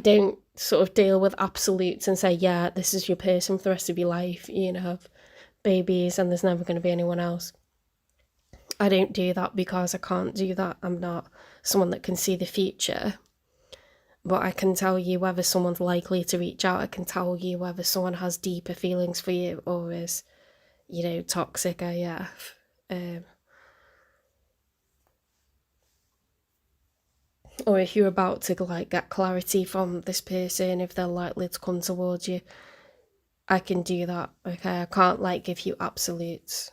don't sort of deal with absolutes and say, yeah, this is your person for the rest of your life. You know, have babies and there's never going to be anyone else. I don't do that because I can't do that. I'm not someone that can see the future. But I can tell you whether someone's likely to reach out. I can tell you whether someone has deeper feelings for you or is, you know, toxic AF. Or if you're about to like get clarity from this person, if they're likely to come towards you, I can do that. Okay, I can't like give you absolutes.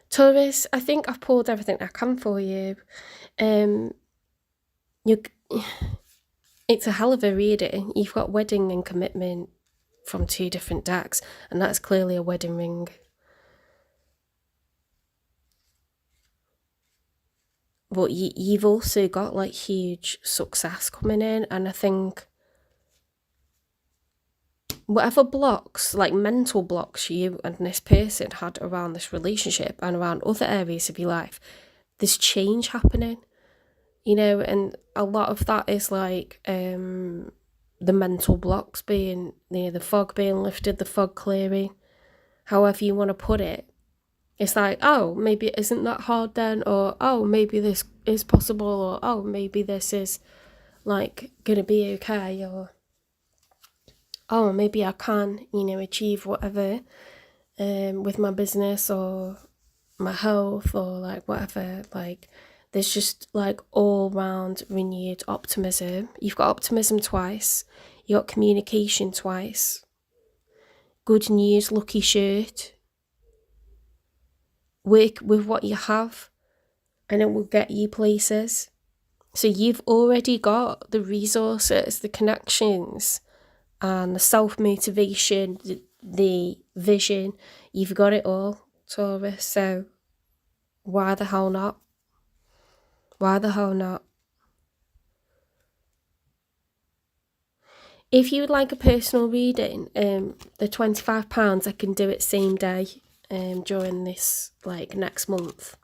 Taurus, I think I've pulled everything I can for you. It's a hell of a reading. You've got wedding and commitment from 2 different decks, and that's clearly a wedding ring. But you've also got like huge success coming in, and I think whatever blocks, like mental blocks you and this person had around this relationship and around other areas of your life, there's change happening, you know, and a lot of that is like the mental blocks being, you know, the fog being lifted, the fog clearing, however you want to put it. It's like, oh, maybe it isn't that hard then, or oh, maybe this is possible, or oh, maybe this is like gonna be okay, or oh, maybe I can, you know, achieve whatever with my business or my health or like whatever. Like there's just like all round renewed optimism. You've got optimism twice. You got communication twice. Good news, lucky shirt. Work with what you have and it will get you places. So you've already got the resources, the connections, and the self-motivation, the vision. You've got it all, Taurus. So why the hell not? Why the hell not? If you would like a personal reading, the £25, I can do it same day during this like next month,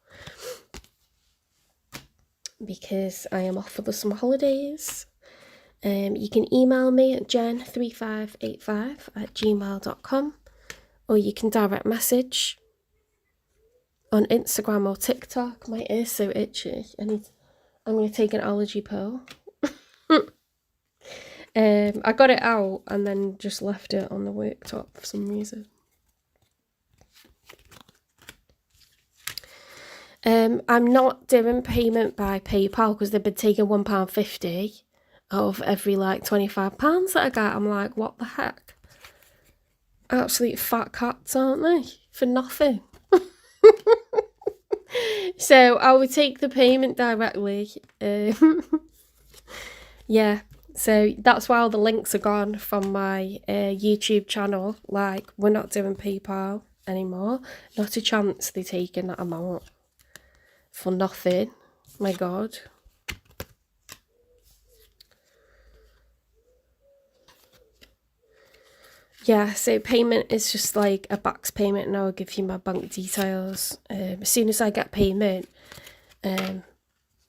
because I am off for the summer holidays. You can email me at jen3585@gmail.com, or you can direct message on Instagram or TikTok. My ear's so itchy. I'm going to take an allergy pill. I got it out and then just left it on the worktop for some reason. I'm not doing payment by PayPal because they've been taking £1.50 of every like £25 that I get. I'm like, what the heck? Absolute fat cats, aren't they? For nothing. So I would take the payment directly. Yeah, so that's why all the links are gone from my YouTube channel. Like, we're not doing PayPal anymore. Not a chance they're taking that amount for nothing. My God. Yeah, so payment is just like a back's payment, and I'll give you my bank details. As soon as I get payment, then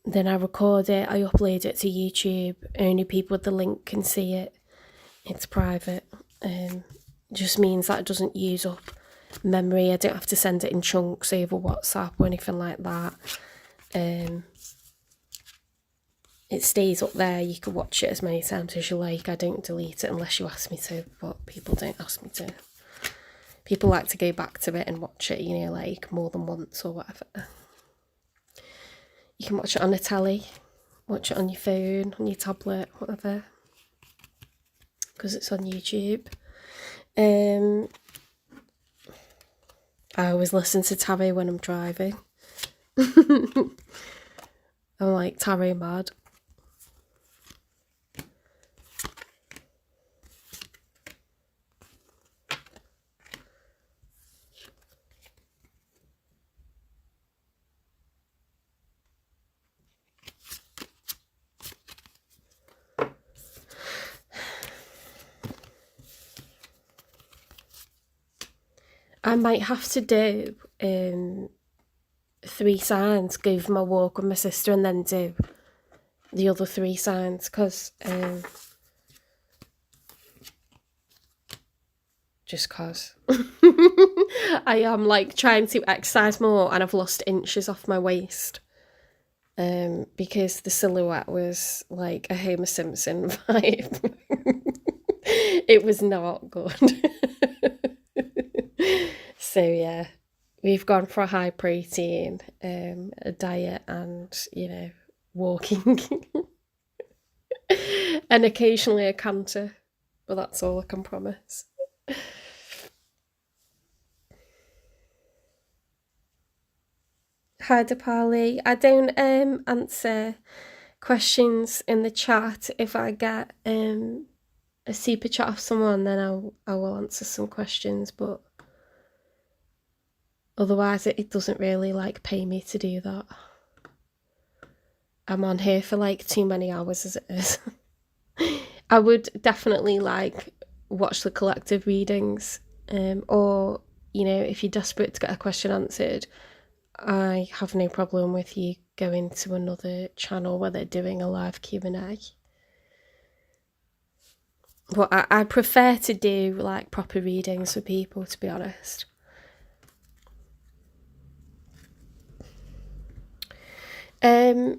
I record it, I upload it to YouTube. Only people with the link can see it. It's private. Just means that it doesn't use up memory. I don't have to send it in chunks over WhatsApp or anything like that. It stays up there. You can watch it as many times as you like. I don't delete it unless you ask me to, but people don't ask me to. People like to go back to it and watch it, you know, like more than once or whatever. You can watch it on a telly, watch it on your phone, on your tablet, whatever, because it's on YouTube. I always listen to tarot when I'm driving. I'm like tarot mad. I might have to do 3 signs, go for my walk with my sister and then do the other 3 signs, because just cause I am like trying to exercise more and I've lost inches off my waist because the silhouette was like a Homer Simpson vibe. It was not good. So yeah, we've gone for a high protein a diet and, you know, walking and occasionally a canter, but that's all I can promise. Hi Dipali, I don't answer questions in the chat. If I get a super chat off someone, then I will answer some questions, but otherwise it doesn't really like pay me to do that. I'm on here for like too many hours as it is. I would definitely like watch the collective readings, or, you know, if you're desperate to get a question answered, I have no problem with you going to another channel where they're doing a live Q&A. But I prefer to do like proper readings for people, to be honest. Well,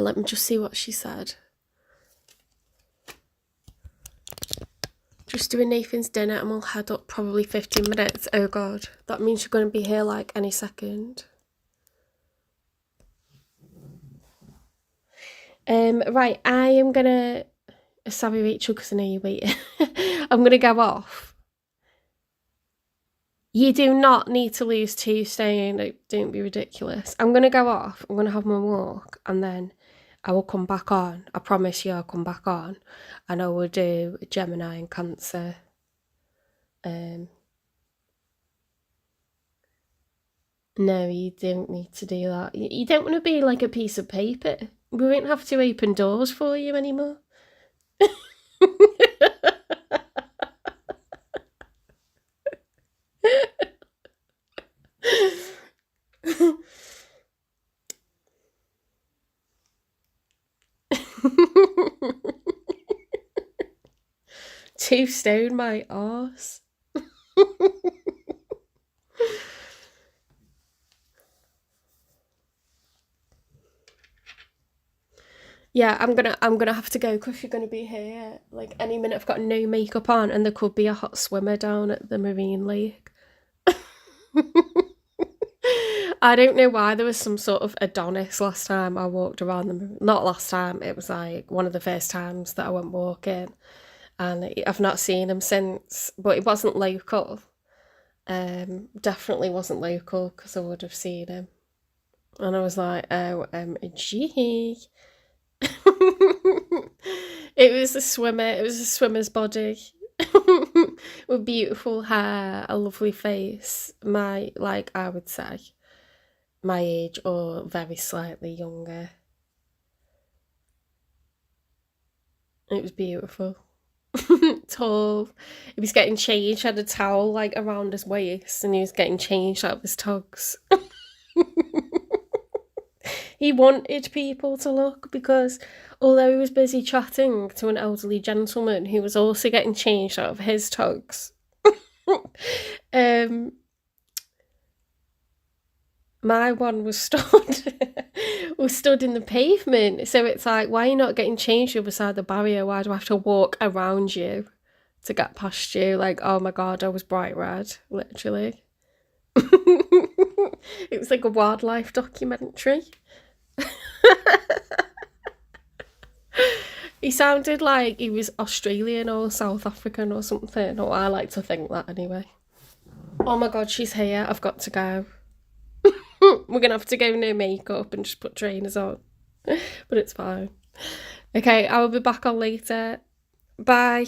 let me just see what she said. Just doing Nathan's dinner and we'll head up probably 15 minutes. Oh God, that means you're going to be here like any second. Right, I am going to... Sorry, Rachel, because I know you're waiting. I'm going to go off. You do not need to lose 2 stone. Like, don't be ridiculous. I'm going to go off. I'm going to have my walk and then I will come back on. I promise you I'll come back on and I will do Gemini and Cancer. No, you don't need to do that. You don't want to be like a piece of paper. We won't have to open doors for you anymore. Two stone my arse. Yeah, I'm gonna have to go because you're gonna be here like any minute. I've got no makeup on and there could be a hot swimmer down at the marine lake. I don't know why there was some sort of Adonis last time I walked around the... Not last time, it was like one of the first times that I went walking. And I've not seen him since, but it wasn't local. Definitely wasn't local because I would have seen him. And I was like, OMG. It was a swimmer, it was a swimmer's body. With beautiful hair, a lovely face. I would say, my age or very slightly younger. It was beautiful. Tall. He was getting changed, had a towel like around his waist and he was getting changed out of his togs. He wanted people to look because although he was busy chatting to an elderly gentleman who was also getting changed out of his togs, My one was stood was stood in the pavement. So it's like, why are you not getting changed beside the barrier? Why do I have to walk around you to get past you? Like, oh my God, I was bright red, literally. It was like a wildlife documentary. He sounded like he was Australian or South African or something. Or I like to think that anyway. Oh my God, she's here. I've got to go. We're going to have to go no makeup and just put trainers on. But it's fine. Okay, I will be back on later. Bye.